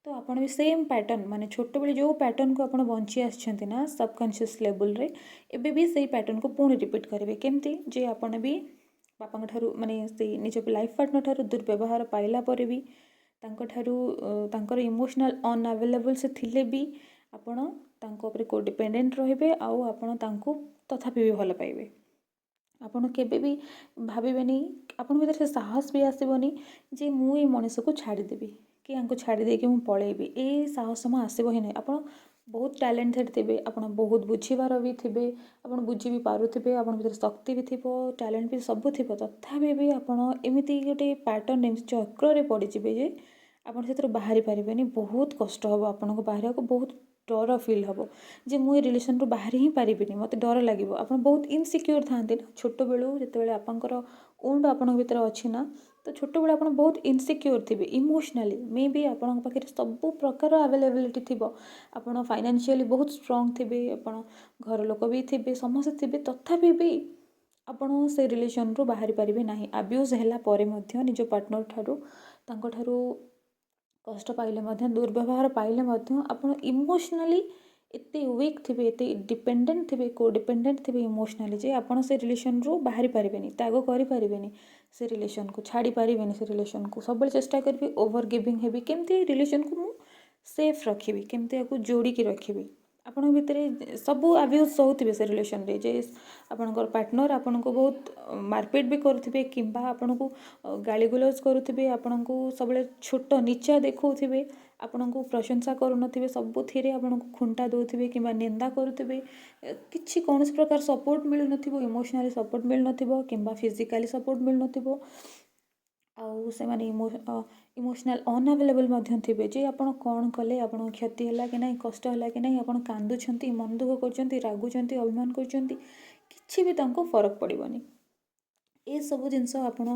ତ ଆପଣ ବି ସେମ୍ ପ୍ୟାଟର୍ନ, ମାନେ ଛୋଟବେଳେ ଯେଉଁ ପ୍ୟାଟର୍ନକୁ ଆପଣ ବଞ୍ଚି ଆସିଛନ୍ତି ନା ସବକନସିୟସ୍ ଲେବୁଲ୍ରେ, ଏବେ ବି ସେଇ ପ୍ୟାଟର୍ନକୁ ପୁଣି ରିପିଟ୍ କରିବେ। କେମିତି ଯେ ଆପଣ ବି ବାପାଙ୍କ ଠାରୁ, ମାନେ ସେଇ ନିଜ ଲାଇଫ୍ ପାର୍ଟନର ଠାରୁ ଦୁର୍ବ୍ୟବହାର ପାଇଲା ପରେ ବି, ତାଙ୍କଠାରୁ ତାଙ୍କର ଇମୋସନାଲ୍ ଅନଆଭେଲେବୁଲ୍ ସେ ଥିଲେ ବି ଆପଣ ତାଙ୍କ ଉପରେ କୋଡିପେଣ୍ଡେଣ୍ଟ ରହିବେ, ଆଉ ଆପଣ ତାଙ୍କୁ ତଥାପି ବି ଭଲ ପାଇବେ। ଆପଣ କେବେ ବି ଭାବିବେନି, ଆପଣଙ୍କ ଭିତରେ ସେ ସାହସ ବି ଆସିବନି ଯେ ମୁଁ ଏଇ ମଣିଷକୁ ଛାଡ଼ିଦେବି କି ୟାଙ୍କୁ ଛାଡ଼ି ଦେଇକି ମୁଁ ପଳେଇବି, ଏଇ ସାହସ ଜମା ଆସିବ ହିଁ ନାହିଁ। ଆପଣ ବହୁତ ଟ୍ୟାଲେଣ୍ଟେଡ଼ ଥିବେ, ଆପଣ ବହୁତ ବୁଝିବାର ବି ଥିବେ, ଆପଣ ବୁଝି ବି ପାରୁଥିବେ, ଆପଣଙ୍କ ଭିତରେ ଶକ୍ତି ବି ଥିବ, ଟ୍ୟାଲେଣ୍ଟ ବି ସବୁ ଥିବ, ତଥାପି ବି ଆପଣ ଏମିତି ଗୋଟେ ପ୍ୟାଟର୍ନ, ଏମିତି ଚକ୍ରରେ ପଡ଼ିଯିବେ ଯେ ଆପଣ ସେଥିରୁ ବାହାରି ପାରିବେନି। ବହୁତ କଷ୍ଟ ହେବ ଆପଣଙ୍କୁ ବାହାରିବାକୁ, ବହୁତ ଡର ଫିଲ୍ ହେବ ଯେ ମୁଁ ଏ ରିଲେସନ୍ରୁ ବାହାରି ହିଁ ପାରିବିନି, ମୋତେ ଡର ଲାଗିବ। ଆପଣ ବହୁତ ଇନସିକ୍ୟୁର୍ ଥାଆନ୍ତି ନା ଛୋଟବେଳୁ, ଯେତେବେଳେ ଆପଣଙ୍କର ଉଣ୍ଡ ଆପଣଙ୍କ ଭିତରେ ଅଛି ନା, ତ ଛୋଟବେଳେ ଆପଣ ବହୁତ ଇନସିକ୍ୟୁର୍ ଥିବେ ଇମୋସନାଲି। ମେ ବି ଆପଣଙ୍କ ପାଖରେ ସବୁ ପ୍ରକାର ଆଭେଲେବିଲିଟି ଥିବ, ଆପଣ ଫାଇନାନ୍ସିଆଲି ବହୁତ ଷ୍ଟ୍ରଙ୍ଗ ଥିବେ, ଆପଣ ଘର ଲୋକ ବି ଥିବେ, ସମସ୍ତେ ଥିବେ, ତଥାପି ବି ଆପଣ ସେ ରିଲେସନ୍ରୁ ବାହାରି ପାରିବେ ନାହିଁ। ଆବ୍ୟୁଜ୍ ହେଲା ପରେ ମଧ୍ୟ ନିଜ ପାର୍ଟନର୍ ଠାରୁ, ତାଙ୍କଠାରୁ କଷ୍ଟ ପାଇଲେ ମଧ୍ୟ, ଦୁର୍ବ୍ୟବହାର ପାଇଲେ ମଧ୍ୟ ଆପଣ ଇମୋସନାଲି ଏତେ ୱିକ୍ ଥିବେ, ଏତେ ଡିପେଣ୍ଡେଣ୍ଟ ଥିବେ, କୋଡିପେଣ୍ଡେଣ୍ଟ ଥିବେ ଇମୋସନାଲି, ଯେ ଆପଣ ସେ ରିଲେସନ୍ରୁ ବାହାରି ପାରିବେନି, ତ୍ୟାଗ କରିପାରିବେନି, ସେ ରିଲେସନ୍କୁ ଛାଡ଼ି ପାରିବେନି। ସେ ରିଲେସନ୍କୁ ସବୁବେଳେ ଚେଷ୍ଟା କରିବି, ଓଭର ଗିଭିଂ ହେବି, କେମିତି ରିଲେସନ୍କୁ ମୁଁ ସେଫ୍ ରଖିବି, କେମିତି ୟାକୁ ଯୋଡ଼ିକି ରଖିବି। ଆପଣଙ୍କ ଭିତରେ ସବୁ ଆବ୍ୟୁଜ୍ ସହୁଥିବେ ସେ ରିଲେସନ୍ରେ, ଯେ ଆପଣଙ୍କର ପାର୍ଟନର୍ ଆପଣଙ୍କୁ ବହୁତ ମାରପିଟ୍ ବି କରୁଥିବେ, କିମ୍ବା ଆପଣଙ୍କୁ ଗାଳିଗୁଲଜ କରୁଥିବେ, ଆପଣଙ୍କୁ ସବୁବେଳେ ଛୋଟ ନିଚା ଦେଖାଉଥିବେ, ଆପଣଙ୍କୁ ପ୍ରଶଂସା କରୁନଥିବେ, ସବୁଥିରେ ଆପଣଙ୍କୁ ଖୁଣ୍ଟା ଦେଉଥିବେ କିମ୍ବା ନିନ୍ଦା କରୁଥିବେ, କିଛି କୌଣସି ପ୍ରକାର ସପୋର୍ଟ ମିଳୁନଥିବ, ଇମୋସନାଲି ସପୋର୍ଟ ମିଳୁନଥିବ କିମ୍ବା ଫିଜିକାଲି ସପୋର୍ଟ ମିଳୁନଥିବ, ଆଉ ସେମାନେ ଇମୋସନାଲ୍ ଅନଆଭେଲେବଲ୍ ମଧ୍ୟ ଥିବେ, ଯେ ଆପଣ କ'ଣ କଲେ ଆପଣଙ୍କ କ୍ଷତି ହେଲା କି ନାହିଁ, କଷ୍ଟ ହେଲା କି ନାହିଁ, ଆପଣ କାନ୍ଦୁଛନ୍ତି, ମନ ଦୁଃଖ କରୁଛନ୍ତି, ରାଗୁଛନ୍ତି, ଅଭିମାନ କରୁଛନ୍ତି, କିଛି ବି ତାଙ୍କୁ ଫରକ ପଡ଼ିବନି। ଏସବୁ ଜିନିଷ ଆପଣ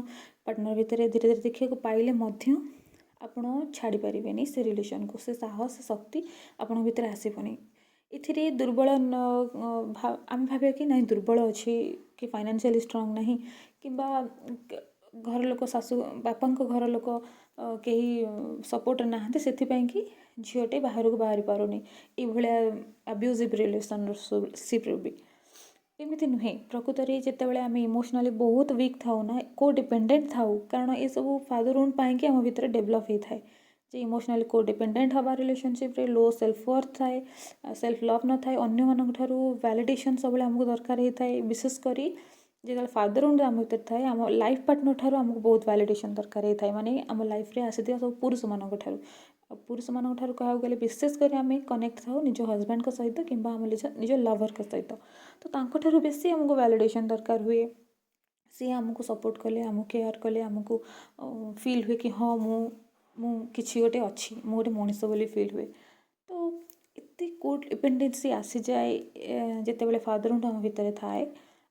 ପାର୍ଟନର୍ ଭିତରେ ଧୀରେ ଧୀରେ ଦେଖିବାକୁ ପାଇଲେ ମଧ୍ୟ ଆପଣ ଛାଡ଼ିପାରିବେନି ସେ ରିଲେସନ୍କୁ, ସେ ସାହସ, ସେ ଶକ୍ତି ଆପଣଙ୍କ ଭିତରେ ଆସିବନି। ଏଥିରେ ଦୁର୍ବଳ ଆମେ ଭାବିବା କି ନାଇଁ ଦୁର୍ବଳ ଅଛି, କି ଫାଇନାନ୍ସିଆଲି ଷ୍ଟ୍ରଙ୍ଗ ନାହିଁ, କିମ୍ବା ଘର ଲୋକ, ଶାଶୁ ବାପାଙ୍କ ଘର ଲୋକ କେହି ସପୋର୍ଟ ନାହାନ୍ତି, ସେଥିପାଇଁ କି ଝିଅଟେ ବାହାରକୁ ବାହାରି ପାରୁନି, ଏଇଭଳିଆ ଆବ୍ୟୁଜିଭ୍ ରିଲେସନ୍ସିପ୍ରୁ ବି। ଏମିତି ନୁହେଁ। ପ୍ରକୃତରେ ଯେତେବେଳେ ଆମେ ଇମୋସନାଲି ବହୁତ ୱିକ୍ ଥାଉ ନା, କୋଡିପେଣ୍ଡେଣ୍ଟ ଥାଉ, କାରଣ ଏସବୁ ଫାଦରହୁଣ୍ଡ ପାଇଁକି ଆମ ଭିତରେ ଡେଭଲପ୍ ହେଇଥାଏ, ଯେ ଇମୋସନାଲି କୋଡିପେଣ୍ଡେଣ୍ଟ ହେବା ରିଲେସନସିପ୍ରେ ଲୋ ସେଲ୍ଫ ୱର୍ଥ ଥାଏ, ସେଲ୍ଫ ଲଭ୍ ନଥାଏ, ଅନ୍ୟମାନଙ୍କ ଠାରୁ ଭ୍ୟାଲିଡେସନ୍ ସବୁବେଳେ ଆମକୁ ଦରକାର ହେଇଥାଏ। ବିଶେଷ କରି ଯେତେବେଳେ ଫାଦରହୁଣ୍ଡ ଆମ ଭିତରେ ଥାଏ, ଆମ ଲାଇଫ୍ ପାର୍ଟନର୍ ଠାରୁ ଆମକୁ ବହୁତ ଭ୍ୟାଲିଡେସନ୍ ଦରକାର ହେଇଥାଏ, ମାନେ ଆମ ଲାଇଫ୍ରେ ଆସିଥିବା ସବୁ ପୁରୁଷମାନଙ୍କ ଠାରୁ। ପୁରୁଷମାନଙ୍କ ଠାରୁ କହିବାକୁ ଗଲେ ବିଶେଷ କରି ଆମେ କନେକ୍ଟ ଥାଉ ନିଜ ହଜବେଣ୍ଡଙ୍କ ସହିତ କିମ୍ବା ଆମ ନିଜ ଲଭର୍ଙ୍କ ସହିତ, ତ ତାଙ୍କଠାରୁ ବେଶୀ ଆମକୁ ଭ୍ୟାଲିଡେସନ୍ ଦରକାର ହୁଏ। ସିଏ ଆମକୁ ସପୋର୍ଟ କଲେ, ଆମକୁ କେୟାର କଲେ, ଆମକୁ ଫିଲ୍ ହୁଏ କି ହଁ ମୁଁ କିଛି ଗୋଟେ ଅଛି, ମୁଁ ଗୋଟେ ମଣିଷ ବୋଲି ଫିଲ୍ ହୁଏ। ତ ଏତେ କୋଡିପେଣ୍ଡେନ୍ସି ଆସିଯାଏ ଯେତେବେଳେ ଫାଦରହୁଣ୍ଡ ଆମ ଭିତରେ ଥାଏ,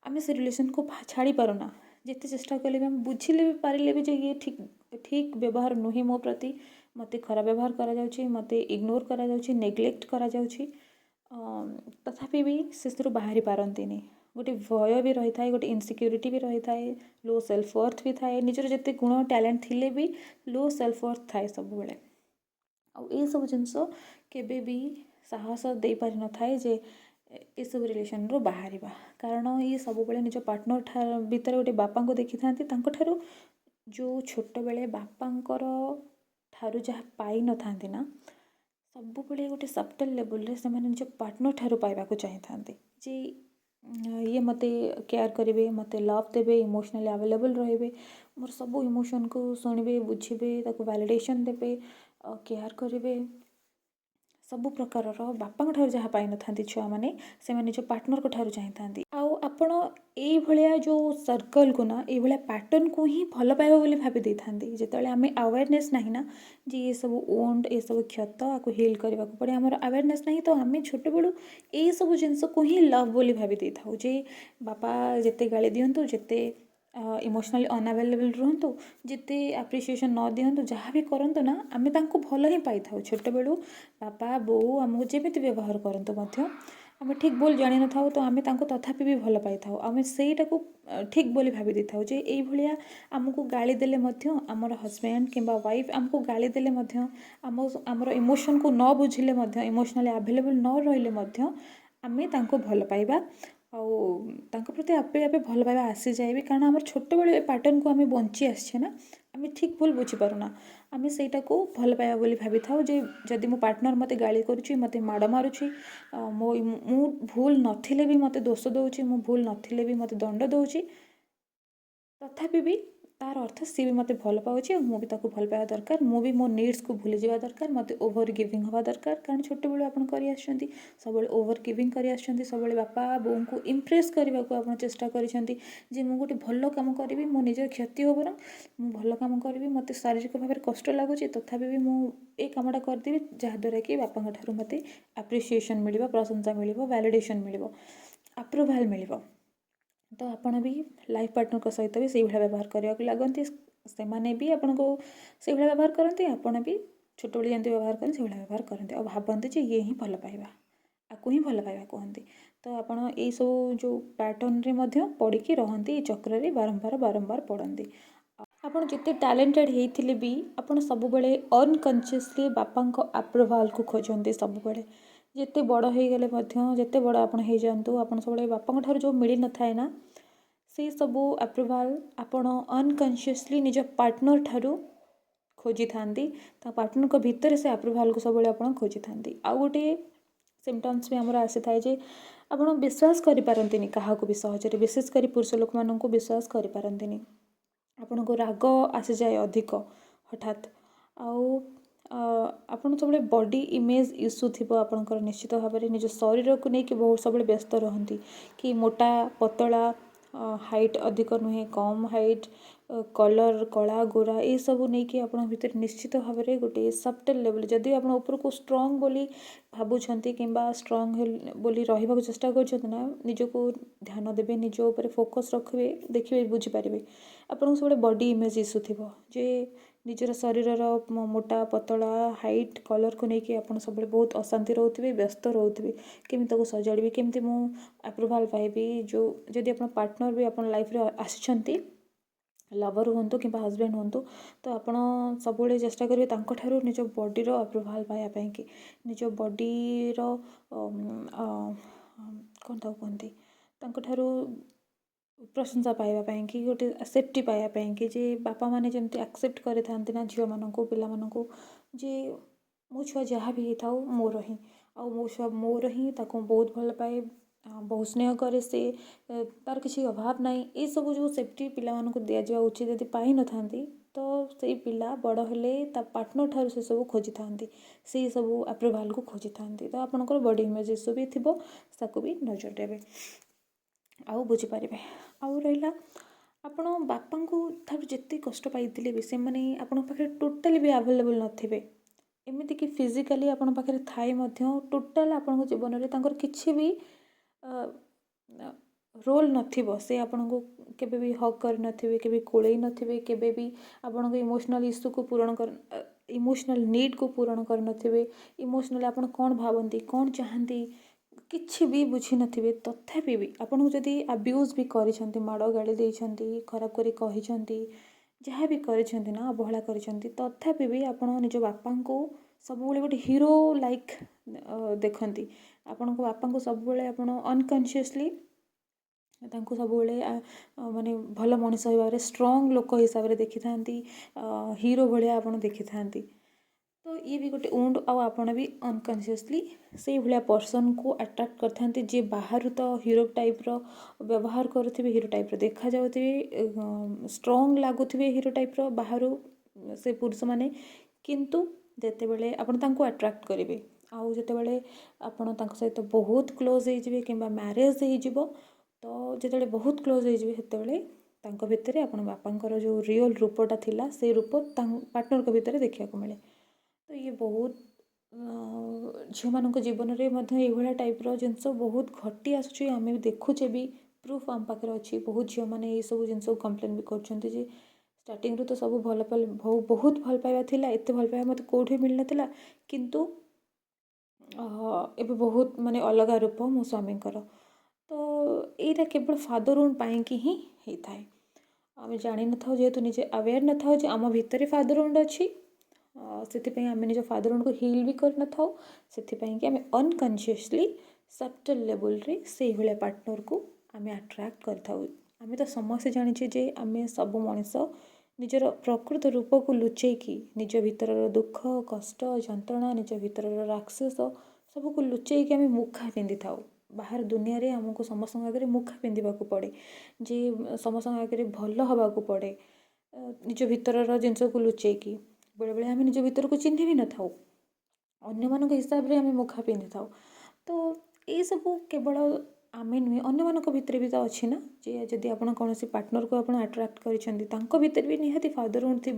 ଆମେ ସେ ରିଲେସନ୍କୁ ଛାଡ଼ି ପାରୁନା। ଯେତେ ଚେଷ୍ଟା କଲେ ବି, ଆମେ ବୁଝିଲେ ବି ପାରିଲେ ବି ଯେ ଇଏ ଠିକ୍ ବ୍ୟବହାର ନୁହେଁ ମୋ ପ୍ରତି, ମୋତେ ଖରାପ ବ୍ୟବହାର କରାଯାଉଛି, ମୋତେ ଇଗ୍ନୋର କରାଯାଉଛି, ନେଗ୍ଲେକ୍ଟ କରାଯାଉଛି, ତଥାପି ବି ସେଥିରୁ ବାହାରି ପାରନ୍ତିନି। ଗୋଟେ ଭୟ ବି ରହିଥାଏ, ଗୋଟେ ଇନସିକ୍ୟୁରିଟି ବି ରହିଥାଏ, ଲୋ ସେଲ୍ଫ ୱର୍ଥ ବି ଥାଏ, ନିଜର ଯେତେ ଗୁଣ ଟ୍ୟାଲେଣ୍ଟ ଥିଲେ ବି ଲୋ ସେଲ୍ଫ ୱର୍ଥ ଥାଏ ସବୁବେଳେ। ଆଉ ଏସବୁ ଜିନିଷ କେବେ ବି ସାହସ ଦେଇପାରିନଥାଏ ଯେ ଏସବୁ ରିଲେସନ୍ରୁ ବାହାରିବା, କାରଣ ଇଏ ସବୁବେଳେ ନିଜ ପାର୍ଟନର୍ ଭିତରେ ଗୋଟେ ବାପାଙ୍କୁ ଦେଖିଥାନ୍ତି, ତାଙ୍କଠାରୁ ଯେଉଁ ଛୋଟବେଳେ ବାପାଙ୍କର ଠାରୁ ଯାହା ପାଇନଥାନ୍ତି ନା, ସବୁବେଳେ ଗୋଟେ ସବଟଲ୍ ଲେବୁଲ୍ରେ ସେମାନେ ନିଜ ପାର୍ଟନର୍ ଠାରୁ ପାଇବାକୁ ଚାହିଁଥାନ୍ତି, ଯେ ଇଏ ମୋତେ କେୟାର କରିବେ, ମୋତେ ଲଭ୍ ଦେବେ, ଇମୋସନାଲି ଆଭେଲେବଲ୍ ରହିବେ, ମୋର ସବୁ ଇମୋସନ୍କୁ ଶୁଣିବେ, ବୁଝିବେ, ତାକୁ ଭ୍ୟାଲିଡେସନ୍ ଦେବେ, କେୟାର କରିବେ। ସବୁ ପ୍ରକାରର ବାପାଙ୍କ ଠାରୁ ଯାହା ପାଇନଥାନ୍ତି ଛୁଆମାନେ, ସେମାନେ ନିଜ ପାର୍ଟନର୍ଙ୍କ ଠାରୁ ଚାହିଁଥାନ୍ତି। ଆଉ ଆପଣ ଏଇଭଳିଆ ଯେଉଁ ସର୍କଲ୍କୁ ନା, ଏଇଭଳିଆ ପ୍ୟାଟର୍ନକୁ ହିଁ ଭଲ ପାଇବା ବୋଲି ଭାବି ଦେଇଥାନ୍ତି। ଯେତେବେଳେ ଆମେ ଆୱେରନେସ୍ ନାହିଁ ନା ଯେ ଏସବୁ ଓଣ୍ଡ, ଏସବୁ କ୍ଷତ, ଆକୁ ହିଲ୍ କରିବାକୁ ପଡ଼େ, ଆମର ଆୱେରନେସ୍ ନାହିଁ, ତ ଆମେ ଛୋଟବେଳୁ ଏଇସବୁ ଜିନିଷକୁ ହିଁ ଲଭ୍ ବୋଲି ଭାବି ଦେଇଥାଉ, ଯେ ବାପା ଯେତେ ଗାଳି ଦିଅନ୍ତୁ, ଯେତେ ଇମୋସନାଲି ଅନଆଭେଲେବଲ୍ ରୁହନ୍ତୁ, ଯେତେ ଆପ୍ରିସିଏସନ୍ ନ ଦିଅନ୍ତୁ, ଯାହା ବି କରନ୍ତୁ ନା, ଆମେ ତାଙ୍କୁ ଭଲ ହିଁ ପାଇଥାଉ। ଛୋଟବେଳୁ ବାପା ବୋଉ ଆମକୁ ଯେମିତି ବ୍ୟବହାର କରନ୍ତୁ ମଧ୍ୟ, ଆମେ ଠିକ୍ ଭୁଲ ଜାଣିନଥାଉ, ତ ଆମେ ତାଙ୍କୁ ତଥାପି ବି ଭଲ ପାଇଥାଉ। ଆମେ ସେଇଟାକୁ ଠିକ୍ ବୋଲି ଭାବି ଦେଇଥାଉ, ଯେ ଏଇଭଳିଆ ଆମକୁ ଗାଳି ଦେଲେ ମଧ୍ୟ, ଆମର ହଜବେଣ୍ଡ କିମ୍ବା ୱାଇଫ୍ ଆମକୁ ଗାଳି ଦେଲେ ମଧ୍ୟ, ଆମର ଇମୋସନ୍କୁ ନ ବୁଝିଲେ ମଧ୍ୟ, ଇମୋସନାଲି ଆଭେଲେବଲ୍ ନ ରହିଲେ ମଧ୍ୟ ଆମେ ତାଙ୍କୁ ଭଲ ପାଇବା, ଆଉ ତାଙ୍କ ପ୍ରତି ଆପେ ଆପେ ଭଲ ପାଇବା ଆସିଯାଏ ବି, କାରଣ ଆମର ଛୋଟବେଳୁ ଏ ପ୍ୟାଟର୍ନକୁ ଆମେ ବଞ୍ଚି ଆସିଛେ ନା, ଆମେ ଠିକ୍ ଭୁଲ ବୁଝିପାରୁନା, ଆମେ ସେଇଟାକୁ ଭଲ ପାଇବା ବୋଲି ଭାବିଥାଉ। ଯେ ଯଦି ମୋ ପାର୍ଟନର୍ ମୋତେ ଗାଳି କରୁଛି, ମୋତେ ମାଡ଼ ମାରୁଛି, ମୁଁ ଭୁଲ ନଥିଲେ ବି ମୋତେ ଦୋଷ ଦେଉଛି, ମୁଁ ଭୁଲ ନଥିଲେ ବି ମୋତେ ଦଣ୍ଡ ଦେଉଛି, तथापि भी तार अर्थ सी भी मत भल पाऊँ और मुझे भल पाइबा दरकार मुझे मो नीड्स को भूली जावा दरकार मत ओवर गिविंग हवा दरकार कारण छोट बेलू आप सब ओवर गिविंग कर सब बापा बोऊ को इम्प्रेस करने को आप चेष्टा कर गोटे भल कम करी मो निजर क्षति हो बर मु भल कम करी मत शारीरिक भाव में कष्ट लगुच तथापि भी मुझे कमटा करदेवि जहाँद्वारा कि बापा ठार मत एप्रिसिएसन मिल प्रशंसा मिल वैलिडेसन मिल अप्रुवाल मिल तो आपण भी लाइफ पार्टनर सहित भी से भाया व्यवहार करने को लगती से भी आपन को से भाया व्यवहार करते आपण भी छोट बड़ी जमी व्यवहार करते से भाया व्यवहार करते और भावती जे ये ही भल पाइबा आपको ही भल पाइबा कहते तो आपण ये सब जो पैटर्न रे पड़ी रहती चक्र बारंबार बारंबार पड़ती आपन जिते टैलेंटेड होते भी आपन सब बेले अनकनशियसली बापा अप्रुवाल को खोजते सब बेले जिते बड़ हो गले जिते बड़ आप जातु आप सब बापा ठार जो मिल न थाए ना से सबू अप्रुवाल आपण अनकनशियसली निज पार्टनर ठारू खोजी था पार्टनर को भितर से अप्रुवाल को सब आप खोजी था आउ गोटे सिम्पटम्स भी आमर आसी थाए जे आप विश्वास करें क्या भी सहजरे विशेषकर पुरुष लोक मान विश्वास करें आपण को राग आसी जाए अधिक हठात आउ आपन सब बॉडी इमेज इश्यू थी आपंकर निश्चित भाव में निज शरीर को लेकिन बहुत सब व्यस्त रहती कि मोटा पतला हाइट अधिक नुहे कम हाइट कलर कला गोरा ये सब नहीं कि आप भीतर निश्चित भाव में गोटे सफ्टवेयर लेवल जदि आप उपरको स्ट्रंग बोली भावुंट कि स्ट्रंग बोली रहा चेष्टा कर निजको ध्यान देवे निज उपर फोकस रखिए देखिए बुझीपारे आपको सब बॉडी इमेज इश्यू थी जे निजर शरीर मोटा पतला हाइट कलर को लेकिन आप सब बहुत अशांति रोथे व्यस्त रोथे केमी सजाड़ी केमी मु अप्रुवाल पाइबी जो जदि आप पार्टनर भी आप लाइफ रे आसी लवर हूँ कि हजबैंड हूँ तो आप सब चेष्टा करेंगे ठारू निज बॉडीर अप्रुवाल पाइबापी कि निज बॉडीर कौन ताको कहती ठारू प्रशंसा पाइबापी कि गोटे सेफ्टी पाइबापी कि जे बापा माने जमती एक्सेप्ट करि थांती ना झील मानक पिला मानक जे मो छुआ जहाँ भी होता मोर ही आउ मो छुआ मोर ही ताको बहुत भल पाए बहुत स्नेह करे से तार किसी अभाव ना ये सब जो सेफ्टी पिला मानक दि जावा उचित यदि पाई न थांती तो से पिला बड़ हेले ता पार्टनर ठारू से सब खोजी थांती से सब अप्रुवाल को खोजी थांती तो आपनकर बॉडी इमेज इश्यू भी थिबो ताको भी नजर देबे आउ बुझीपारे आउ रहा आपण बापा ठार जिते कष्ट पाई भी से मैंने आपण पाखे टोटाली भी आवेलेबल नथिबे एमती कि फिजिकाली आपण पाखे थाए टोटाल आपण जीवन में तांकर किछि भी रोल नथिबो से आपण को केबे भी हक कर नथिबे केबे कोळई नथिबे केबे भी आपण को इमोशनल इश्यू को पूरण कर इमोशनल नीड को पूरण कर नथिबे इमोशनल आपण कौन भावती कौन चाहती किछि भी बुझी नथिबे तथापि भी आपन जदि अब्यूज भी करिसेंती माड़ गाड़ी देइसेंती खराब करी कहिसेंती जहाँ भी करिसेंती ना अवहेला करिसेंती तथापि भी आपन निज बापा को सब गोटे हीरो लाइक देखती आपण को बापा को सब आपण अनकनशियसली सब माने भल मनीष भाव स्ट्रंग लोक हिसाब से देखी था हीरो भाया आप देखी था तो ये भी गोटे उंड आपण भी अनकनशियसली से भाया पर्सन को अट्राक्ट करते जी बाहर तो हीरो टाइप रो व्यवहार करुवे हीरो टाइप रो देखा जाउथिबे स्ट्रंग लगुवे हीरो टाइप रो बाहर से पुरुष माने किंतु जेते बेले आपण तांको अट्राक्ट करेंगे आउ जेते बेले आपण तांको सहित बहुत क्लोज हो कि मैरेज हो तो जिते बहुत क्लोज हो भितर आप बापांकर जो रियल रूपटा थिला से रूप पार्टनर को भितर देखा मिले तो ये बहुत झील मान जीवन में ये टाइप जिनस बहुत घटी आसूँ आम भी देखुचे भी प्रूफ आम पाखे अच्छी बहुत झील मैंने ये सब जिन कम्प्लेन भी कर स्टार्टिंग तो सब भल बहुत भल पाइबा थिला एते भल पाइबा मत कौटी मिल नाला किंतु एबे बहुत माने अलग रूप मो स्वामी तो यहाँ केवल फादर पाई ही होता है आम जानी न था जेहेतु निजे अवेयर न था आम भितर फादर वुंड अच्छी से आम निज फादर वुंड को हिल भी कर न था से आम अनकनशियसली सब्टल लेवल रे से भाया पार्टनर को आम अट्राक्ट कर तो समस्ते जाचे जे आम सब मनीष निजर प्रकृत रूप को लुचेकी निज भीतर दुख कष्ट जंत्रणा निज भीतर राक्षस सबको लुचेकी आम मुखा पिंधि था बाहर दुनिया रे हमको समस्त आगे मुखा पिंधिबाकू पड़े जे समस्त आगे भल हवाकू पड़े निज भितर जिनस को लुचेकी बेले बेले आम निज भितर को चिन्ह भी न थाऊ अन्य मान हिसाब से आम मुखा पिंधि थाऊ तो ये सब केवल आम नुहे अन्य भितर भी तो अच्छी ना जे जदि आप कौन पार्टनर को आप अट्राक्ट कर भितर भी निहाती फादर वुंड थी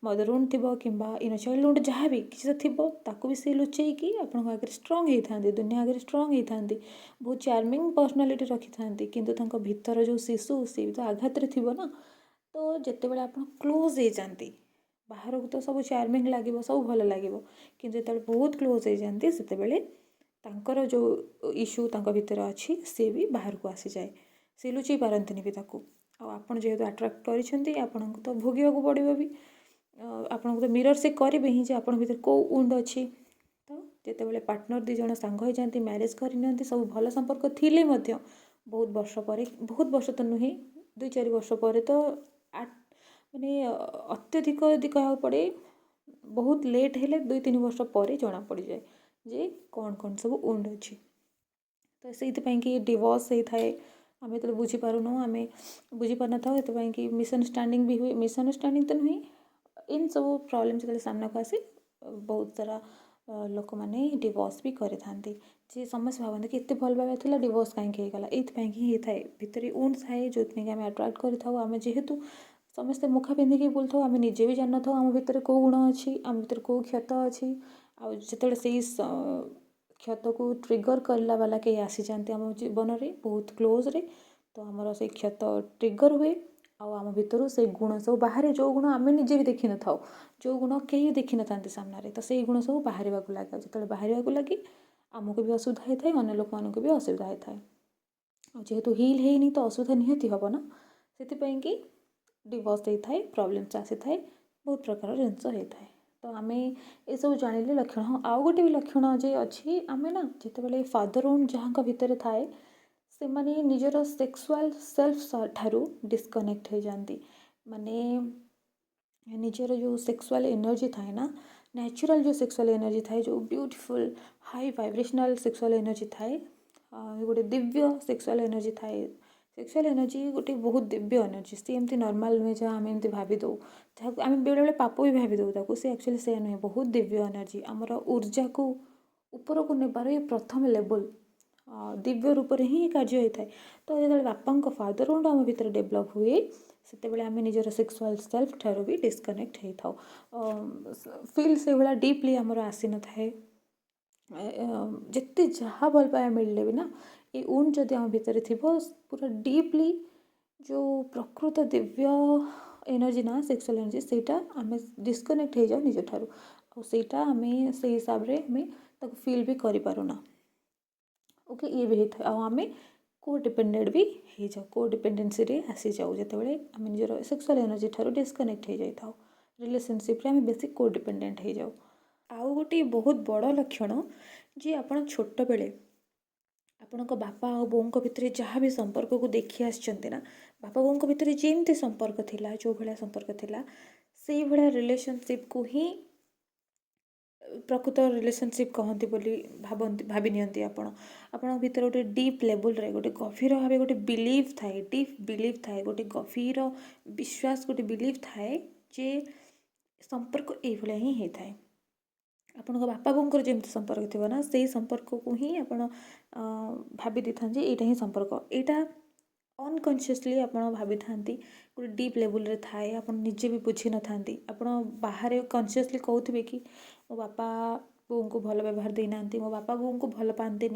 मदर वुंड थी कि इनर चाइल्ड वुंड जहाँ भी किसी थी ताकू भी सी लुचेकी आप आगे स्ट्रंग होता दुनिया आगे स्ट्रंग होता बहुत चार्मिंग पर्सनालीटी रखी था किंतु भितर जो शिशु सी भी तो आघात थी ना तो जिते बड़े आप क्लोज हो जाती बाहर को तो सब चार्मिंग लगे सब भल लगे कि बहुत क्लोज हो जाती से तांकर जो इश्यू भितर अच्छी सी भी बाहर को आसी जाए सी लुचई पारती भी आपड़ जेहेतु अट्राक्ट कर तो भोगवाक पड़ो भी आपन को तो मिरर से करेंगे ही आप भर कौ उंड अच्छी तो जिते बड़े पार्टनर दी जन सांग हो जाती मैरिज करना सब भल संपर्क थी बहुत वर्ष तो नुहे 2-4 वर्ष पर तो माने अत्यधिक यदि कह पड़े बहुत लेट हेले 2-3 वर्ष पर जना पड़ जाए जे कौन कौन सब उंड अच्छी तो से कि डिवोर्स होता है आम जो बुझीपारूनु आम बुझीपार था कि मिसअंडरस्टैंडिंग भी हुए मिसअंडरस्टैंडिंग तो नुहे इन सब प्रॉब्लम जो सामना को आसे बहुत सारा लोक मैंने डिवोर्स भी करें जी समस्त भावती कि एत भल भाव था डिवोर्स कहीं होगा ये थाए भितर उंड थाए जो आम अट्राक्ट करें जेहेतु समस्ते मुखा पिंधिकी बुलू आम निजे भी जान था आम भितर कौ गुण अच्छी आम भितर कौ क्षत अच्छी आते से क्षत को ट्रिगर करला वाला कहीं आसी जाती आम जीवन में बहुत क्लोज रे तो आमर से क्षत ट्रिगर हुए आम भितर से गुण सब बाहर जो गुण आम निजे भी देखी न था जो गुण कहीं देखी न था सामने तो से गुण सब बाहर लगे जो बाहर लगे आमको भी असुविधा होता है अन्य लोक मानक भी असुविधा होता है जेहेतु हिल है तो असुविधा निहती हम ना से डिवोर्स होता है प्रॉब्लम्स आसी था बहुत प्रकार जिनस होता है तो आम ये सब जानिले लक्षण हाँ आउ गोटे भी लक्षण जे अच्छी आम ना जिते फादर वुंड जहाँ भितर थाए से माने निजर सेक्सुअल सेल्फ ठारू डिस्कनेक्ट हो जाती माने निजर जो सेक्सुअल एनर्जी थाए ना नेचुरल जो सेक्सुअल एनर्जी थाए जो beautiful high vibrational sexual energy थाए गोटे दिव्य सेक्सुअल एनर्जी थाए सेक्सुअल एनर्जी गोटे बहुत दिव्य एनर्जी सी एमती नॉर्मल नुहे जहाँ आम एमती भावी दो जहाँ आम बेले बेले पाप भी भावी दो सी एक्चुअली से नुहे बहुत दिव्य एनर्जी आमर ऊर्जा को ऊपर को नेबार ये प्रथम लेवल दिव्य रूप से ही कार्य होता है तो जो बापा फादर वुंड आम भीतर डेभलप हुए से आम निजर सेक्सुअल सेल्फ ठारू भी डिस्कनेक्ट होता फिल से भाया डीपली आमर आसी न था जिते जहाँ भल पाया मिलले भी ना ये उंड जदि आम भितर थी पूरा डीपली जो प्रकृत दिव्य एनर्जी ना सेक्सुअल एनर्जी सेटा आम डिस्कनेक्ट हो जाओ निज ठारू आईटा आम से हिसाब से आम फिल भी करूना ओके ये भी होता है आम को डिपेंडेंट भी हो जाओ को डिपेंडेंसी रे आसी जाऊ जो आम निजर सेक्सुअल एनर्जी ठारू डिस्कनेक्ट हो जाता रिलेशनशिप आम बेसी को डिपेंडेंट हो जाऊ आउ गोटे बहुत बड़ लक्षण जी आप छोट बेले आपण बापा और बों भितर जहाँ भी संपर्क को देखी आसना बापा बों भितर जमी संपर्क थिला जो भाया संपर्क थिला से भाया रिलेशनशिप को ही प्रकृत रिलेशनशिप कहती बोली भावी नियंती आपण भीतर गोटे डीप लेवल रे गोटे गभीर भाव गोटे बिलीव थाए डीप बिलीव थाए गोटे गभीर विश्वास गोटे बिलीव थाए जे संपर्क ये ही होता है आपण बापा बोंकर जमी संपर्क थी ना से संपर्क को ही आप भावी दी था यहाँ ही संपर्क यहाँ अनकनसीयसली आप भावी था गोटे डीप लेवल रे थाए आप निजे भी बुझी न था आप बाहर कनसीयसली कहते कि मो बापा बों को भल व्यवहार देना मो बापा बों को भल पाते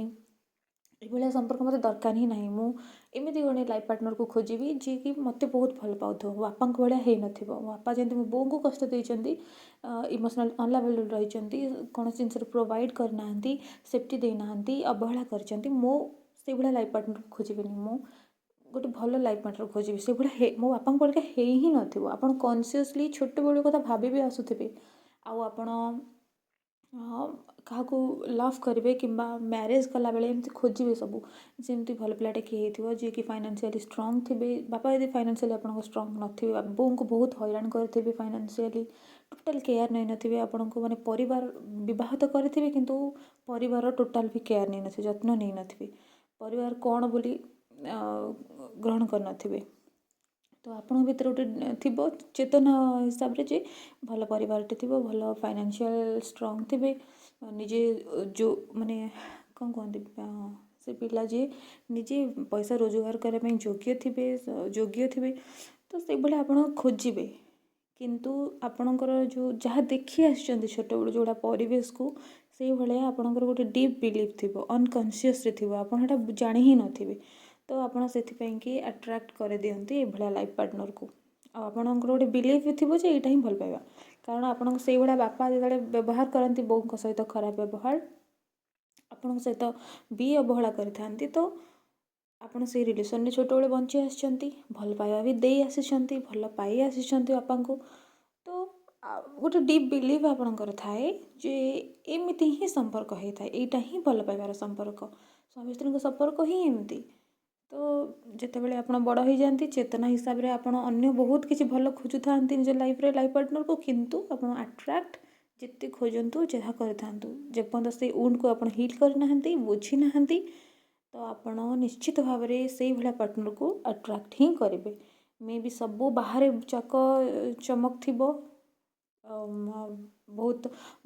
ये संपर्क मत दरकार ही ना मुझे गोटे लाइफ पार्टनर को खोजी जी कि मत बहुत भल पाथ मो बापा भाया हो न मो बापा जमी मो बों को कष्ट देती इमोशनल अनलेबल रही कौन जिन प्रोवाइड करना सेफ्टी देना अवहेला कर मो से भाया लाइफ पार्टनर को खोजबी मो गोटे भल लाइफ पार्टनर खोजी से भाया मो बापा भाया है ही न कनसीयसली छोट बेलू कथा भाभी भी आसुवे आपण क्या लव करेंगे कि मैरेज कला बेले एमती खोजे सब जमी भल पाटे किए हो जी कि फाइनेंशियली स्ट्रंग थे बापा यदि फाइनेंशियली आप स्ट्रंग नथिबे बों को बहुत हैरान करेंगे फाइनेंशियली टोटाल केयर नहीं नथिबे आपण को माने परिवार बहुत करेंगे किंतु परिवार टोटाल भी केयर नहीं नथिबे जत्न नहीं नथिबे परिवार कौन बोली ग्रहण करनथिबे। तो आपण भितर गोटे थिबो चेतना हिसाब रे जे भल परिवारटे थिबो, भल फाइनेंशियल स्ट्रॉन्ग थिबे, निजे जो माने कौन कहते से पिला जे निजे पैसा रोजगार करने योग्य थिबे तो से भले आपण खोजिबे। किंतु आपणकर जो जहाँ देखी आछंती छोट बड़ जोड़ा परिवेश को से भलिया आपणकर गोटे डीप बिलीफ थिबो, अनकॉन्शियस रे थिबो, आपण हेटा जानि ही नथिबे। तो आपण सेथिपैं कि अट्रैक्ट कर दियंती ए भलिया लाइफ पार्टनर को। आपणकर गोटे बिलीफ थिबो जे एटा ही भल पाइबा, कारण आपण से भलिया बापा जेतले व्यवहार करंती बोउ सहित खराब व्यवहार आपण सहित भी अवहेला करिथांती, तो आपण से रिलेशन में छोट बेले बंची आछंती, भल पाइबा भी देई आछंती, भल पाई आछंती बापा को। तो गोटे डीप बिलीफ आपणकर थाए जे एमिति ही संपर्क होई थाए, एटा ही भल पाइबार संपर्क, स्वामी स्त्री संपर्क ही एमती। तो जिते बड़े आप बड़ हो जाती चेतना हिसाब से आप अन्य बहुत किसी भल खोजु था निज लाइफ रे लाइफ पार्टनर को, किंतु आप अट्रैक्ट जिते खोजतु जहाँ करूँ जेपर्यंत से उंड को आप हिल करना बुझी ना, तो आप निश्चित भाव में से भाया पार्टनर को अट्रैक्ट ही करेंगे। मे भी सबू बाहर चक चमक थी, बहुत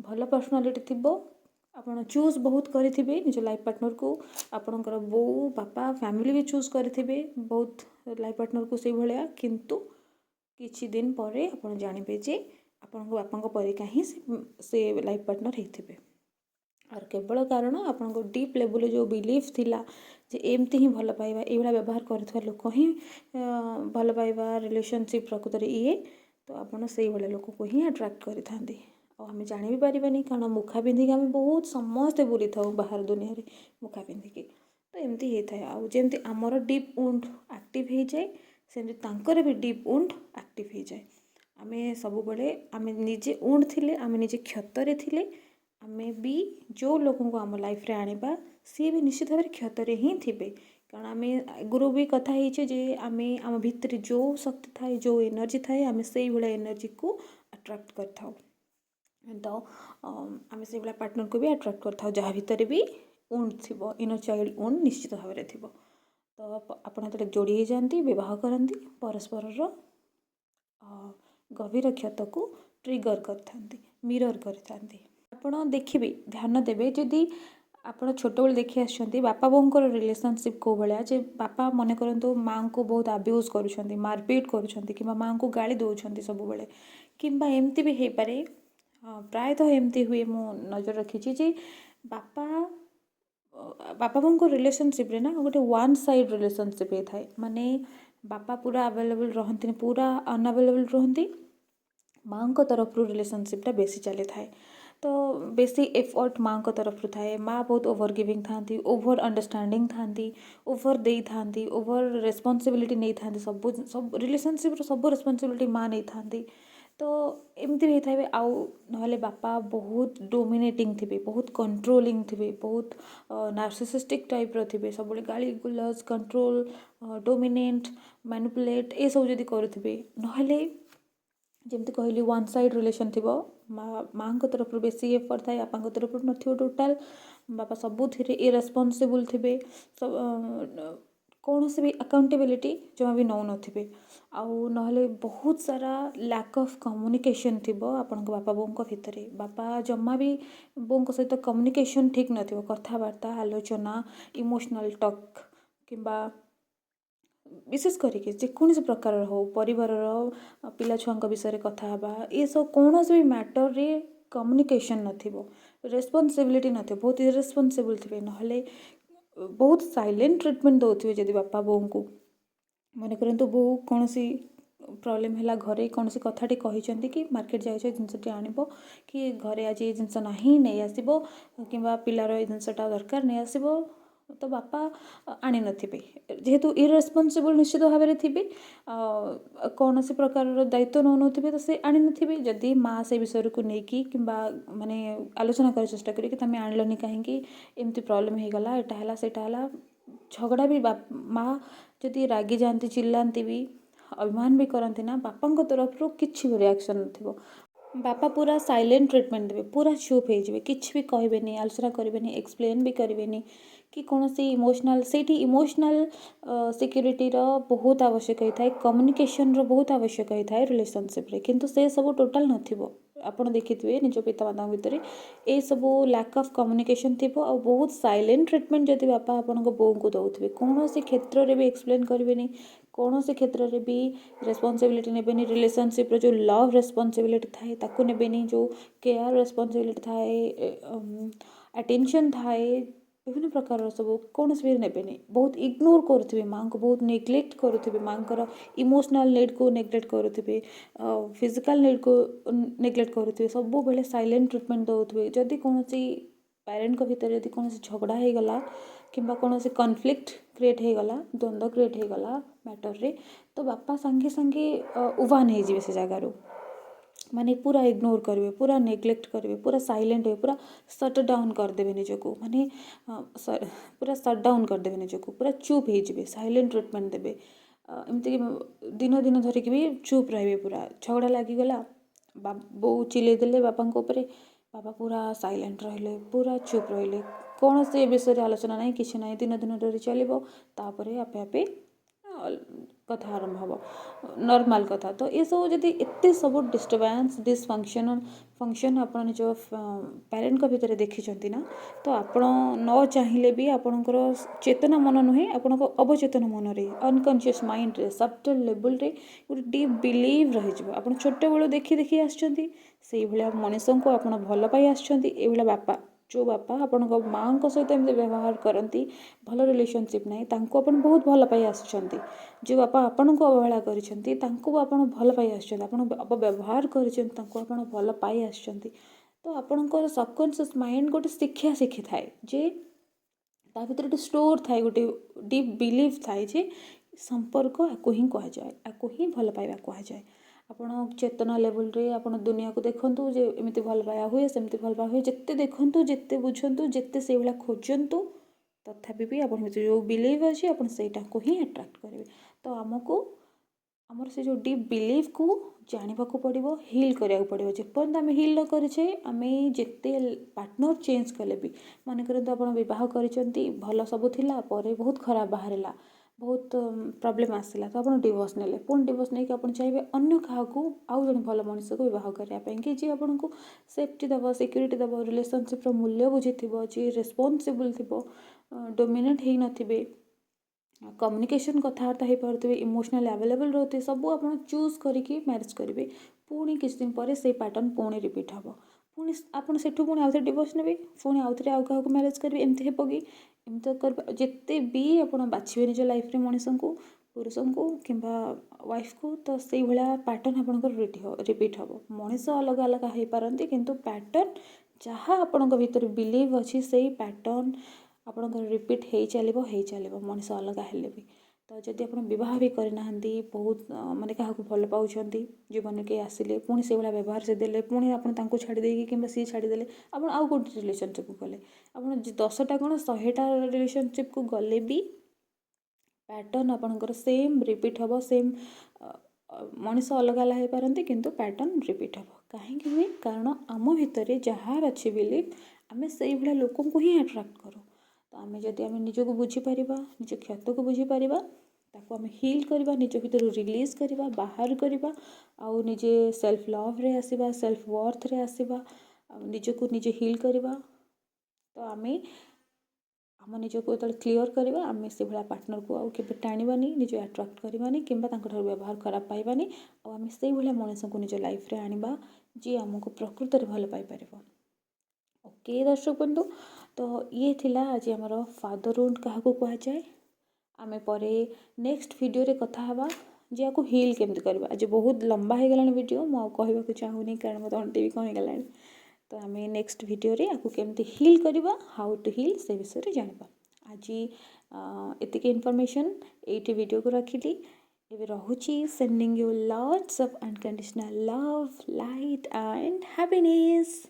भल पर्सनालीटी थी, आपड़ चूज बहुत करेंगे निज लाइफ पार्टनर को, आपणकर बो बापा फैमिली भी चूज करेंगे बहुत लाइफ पार्टनर को से भाया, किंतु किछि दिन पर आप जानबे जे आपण बापा परिका ही से लाइफ पार्टनर होते। और केवल कारण आपको डीप लेवल जो बिलीफ थिला जे एमती ही भल पाइबा ये व्यवहार कर लोक ही भल पाइबा रिलेशनशिप प्रकृत ये, तो आपड़ से लोक को ही अट्रैक्ट करें। आम जान भी पारानी कारण मुखा पिंधिकी आम बहुत समस्ते बुली था बाहर दुनिया रे मुखा पिंधिकी, तो एमती होता है। आमती आमर डीप वुंड एक्टिव हो जाए सेमती तांकर भी डीप वुंड एक्टिव हो जाए। आम सब बड़े आम निजे वुंड थिले, आम निजे क्षतरे थिले, आमे भी जो लोगों को आम लाइफ रे आनिबा सी भी निश्चित भाव क्षतरे ही थिबे, कारण आमे गुरु भी कथा होइछे जे आमे आम भितर जो शक्ति थाए जो एनर्जी थाए आमे से भलिया एनर्जी को अट्रैक्ट करथाउ। तो आमे से भलिया पार्टनर को भी अट्रैक्ट करथाउ जहाँ भितर भी वुंड थिबो, इनर चाइल्ड वुंड निश्चित भाव में थिबो। तो आपण जेतले जोड़ी हो जाती विवाह करती परस्पर गभीर क्षत को ट्रिगर करथांती, मिरर करथांती। आपण देखिए ध्यान देवे जदि आपण छोट बेले देखी आछंती बापा बोंकर रिलेशनशिप को भलिया जे बापा मन करंतु माँ को बहुत अब्यूज करूछंती, मारपीट करूछंती कि माँ को गाली दउछंती सब बेले, किंबा एमती भी हे पारे प्रायतः एमती हुए मु नजर रखी जे बापा बापा बोंको रिलेशनशिप रे ना गोटे वन साइड रिलेशनशिप हे थाए, माने बापा पूरा अवेलेबल रहंती, पूरा अनअवेलेबल रहंती, माँ को तरफ रिलेशनशिप टा बेसी चली थाए। तो बेसी एफर्ट माँ को तरफ थाए, माँ बहुत ओवर गिविंग था, ओवर अंडरस्टैंडिंग था, ओवर दे था, ओवर रेस्पॉन्सिबिलिटी नहीं था, सब रिलेशनशिप सब रेस्पॉन्सिबिलिटी माँ नहीं था। तो एमती भी था आउ ना बापा बहुत डोमिनेटिंग थे, बहुत कंट्रोलिंग थे, बहुत नार्सिसिस्टिक टाइप रे थे, सब गाली गुलज कंट्रोल डोमिनेट मैनिपुलेट ये सब जदि करुवे ना जमती कहली वन साइड रिलेशन थी, माँ को तरफ बेसी एफर्ट थाए, बापा तरफ नथिबो टोटाल, बापा सबुथिरे इरेस्पॉन्सिबल थे, सब कौन से भी अकाउंटेबिलिटी जमा भी नौ नथिबे, आउ नहले बहुत सारा लैक ऑफ कम्युनिकेशन थिबो आपन बापा बों को भितरे, बापा जमा भी बों को सहित कम्युनिकेशन ठीक नथिबो, कथावार्ता आलोचना इमोशनल टॉक किंबा विशेष करके जेकोसी प्रकार हो परिवार पिला छुआ विषय कथा ये सब कौन भी मैटर रे कम्युनिकेशन नथिबो, रेस्पॉन्सिबिलिटी नथिबो, बहुत इरेस्पॉन्सिबल थे, नहले बहुत साइलेंट ट्रिटमेंट दौथे जदि बापा बों को मन करंतु बो कौन सी प्रॉब्लम है घरे कौन सी कथाटी कही कि मार्केट जाइए जिनसटी आनब कि घरे आज ये जिनस ना नहीं आसब कि पिलार ये जिनसटा दरकार नहीं आसब, तो बापा आनी नथिबे जेहेतु इरेस्पॉन्सिबल निश्चित भाव में थे, कौन सी प्रकार दायित्व नौ नथिबे, तो से आनी नथिबे। जदि माँ से विषय को लेकिन कि माने आलोचना कर चेष्टा करी कि तुम आणलनी कहीं एमती प्रॉब्लम हो गला एटा है सेटा है, झगड़ा भी माँ जदि रागी जाती चिल्लाती भी अभिमान भी करती ना, बापा तरफ किसी भी रिएक्शन नथिबो, बापा पूरा साइलेंट ट्रिटमेंट देवे, पूरा चुप हो किसी भी कहबेनि, आलोचना करेंगे, एक्सप्लेन भी करेंगे कि कौन सी इमोशनल से इमोशनल सिक्योरिटी बहुत आवश्यक होता है, कम्युनिकेशन बहुत आवश्यक होता है रिलेशनशिप रे, किंतु से सब टोटाल नथिबो। आपण देखिथिबे निज पिता माता भितर ए सब लैक ऑफ कम्युनिकेशन थिबो आ बहुत साइलेंट ट्रीटमेंट जदि बापा आपण बोऊ को दउथिबे, कौन सी क्षेत्र रे भी एक्सप्लेन करेंगे, कौन से क्षेत्र में भी रेस्पॉन्सिबिलिटी नेबेनी, रिलेशनशिप जो लव रेस्पॉन्सिबिलिटी थाए ताकू नेबेनी, जो केयर रेस्पॉन्सिबिलिटी थाए, अटेंशन थाए, विभिन्न प्रकार सब कौन भी नेबेनी, बहुत इग्नोर करुवे, माँ को बहुत नेग्लेक्ट करुवे, माँ को इमोशनल नीड को नेग्लेक्ट करुवे, फिजिकल नीड को नेग्लेक्ट करुवे, सब बेले साइलेंट ट्रीटमेंट दौथे। जदि कौन पेरेंट को भितर यदि कौन झगड़ा हो गला कि कौन कन्फ्लिक्ट क्रिएट हो गला, द्वंद्व क्रिएट हो गला मैटर रे, तो बापा संगे संगे उभान हो से जगार, माने पूरा इग्नोर करेंगे, पूरा नेग्लेक्ट करेंगे, पूरा साइलेंट हो, पूरा सट डाउन करदेवे निजको, माने पूरा सट डाउन करदेवे निजको, पूरा चुप हो, साइलेंट ट्रीटमेंट देवे। एमती दिन दिन धरिक भी चुप रहे, पूरा झगड़ा लगिगला, बो चिल्ले देले बापा उपरे, बापा पूरा साइलेंट रहिले, पूरा चुप रहिले, कौन से विषय आलोचना ना कि ना, दिन दिन धरी चलो, तापर आपे आपे कथा आरंभ हम नॉर्मल कथा। तो ये सब जब एत सब डिस्टर्बेंस फंक्शन आप निज पेरेंट भितर देखी ना, तो आप न चाहिए भी आपणकर चेतना मन नुहे, आपण अवचेतन मन रे, अनकॉन्शियस माइंड रे, सब्टल लेवल रे गोटे डीप बिलीव रही। आप छोट बेलू देखी देखी आसि मनीष को आप भल पाई आसि, बापा जो बापा आपण माँ सहित एमती व्यवहार करती, भल रिलेशनशिप ना, आपन बहुत भल पाई आसुचंती। जो बापा आपण को अवहेला करछंती, तांको आपण भल पाई आसुचंती, आपण अपव्यवहार करछंती, तांको आपण भल पाई आसुचंती। तो आपणकर सबकॉन्शियस माइंड गोटे शिक्षा शिखी थाए, जे ता भीतर गोटे स्टोर थाए, गोटे डीप बिलीव थाए जे संपर्क आपको ही कह जाए, आपको ही भल पाइबा कह जाए। आपण चेतना लेवल रे आपण दुनिया को देखंतु जे एमती भल पाया हुए, सेमती भल पाया हुए, जिते देखंतु, जिते बुझंतु, जिते से भला खोजंतु, तथापि भी आपण जो बिलीव अच्छे आप को ही अट्राक्ट करेंगे। तो आमको आमर से जो डीप बिलीव को जानवा पड़ो, हिल करा पड़ो। जेपर्यंत आम हिल न करे, आम जिते पार्टनर चेंज कले भी, मन करते आप बहुत भल सब थिला, पर बहुत खराब बाहर, बहुत प्रॉब्लम आसला, तो आप डिवोर्स ने, पुणी डिवोर्स नहीं आप चाहिए अन्य क्या आउ जन भल मनीष को बहुत करने जी आपको सेफ्टी दब, सिक्योरिटी दब, रिलेशनशिप मूल्य बुझी, जी रेस्पॉन्सिबल थी, डोमिनेट हो नथिबे, कम्युनिकेशन कथबार्ता हो पारे, इमोशनल अवेलेबल रोते, सब आप चूज करके मैरिज करेंगे। पुणी किछ दिन पर से पैटर्न पुणी रिपीट हम, पुणी आप पुणी आउ थे डिवोर्स ने, पुणी आउ थे आउ क्या मैरिज करेंगे, एमती हे कि एमती कर जिते भी आप बाछे निज लाइफ में मनीष को, पुरुष को कि वाइफ को, तो से भाया पैटर्न आपंकर रिपीट हम। मनीष अलग अलग हो पारती, किंतु पैटर्न जहाँ आपण भीतर बिलीव अच्छी से पैटर्न आपंकर रिपीट हो चलो मनीष अलग हेले भी। तो जदि आप बहुत भी करना, बहुत माने क्या भल पाँच जीवन के आसिले, पुणी से भाया व्यवहार से देले, पुणी आपको छाड़दे कि सी छाड़देले, आप आउ गोटे रिलेशनशिप को गले, आप 10टा कौन 100टा रिलेशनशिप को गले भी पैटर्न आपंकर सेम रिपीट हम, सेम मनीष अलग अलग हो पारती, किंतु पैटर्न रिपीट हम कहीं हुए, कारण आम भितर जहाँ अच्छे बिलीव आम से भाया लोक को ही अट्राक्ट करूँ। तो आम जदि आम निजक बुझीपर, निज क्षत को बुझीपर, ताको आम हिल करवा, निज भर रिलीज करवा, बाहर करवा, आउ निजे सेल्फ लव रे आसवा, सेल्फ वर्थ रे आसवा, निजक निजे हिल करवा। तो आम आम निजक जो क्लीयर करवा, आम से भाया पार्टनर को आउ के टाणवानी, निज अट्राक्ट करवानी, कि व्यवहार खराब पाइबानी, आम से भाया मनीष को निज लाइफ रे आनिबा, जी आमको प्रकृत में भल पाइपर। ओके दर्शक बंधु, तो ये थिला आज आमर फादरहुड क्या कह जाए। आम पर नेक्स्ट वीडियो रे कथा हवा जे आपको हिल केमती करवा। आज बहुत लंबा हो गलानी वीडियो, मुझे कहूँ चाहूनी कारण मत अंटे भी कमी गलानी। तो आम नेक्स्ट वीडियो रे आपको केमती हिल करवा, हाउ टू हिल से विषय रे जानवा। आज एतिक इनफॉरमेशन ये वीडियो को रखिली, एवं रहुची sending you lots of unconditional love, light and happiness.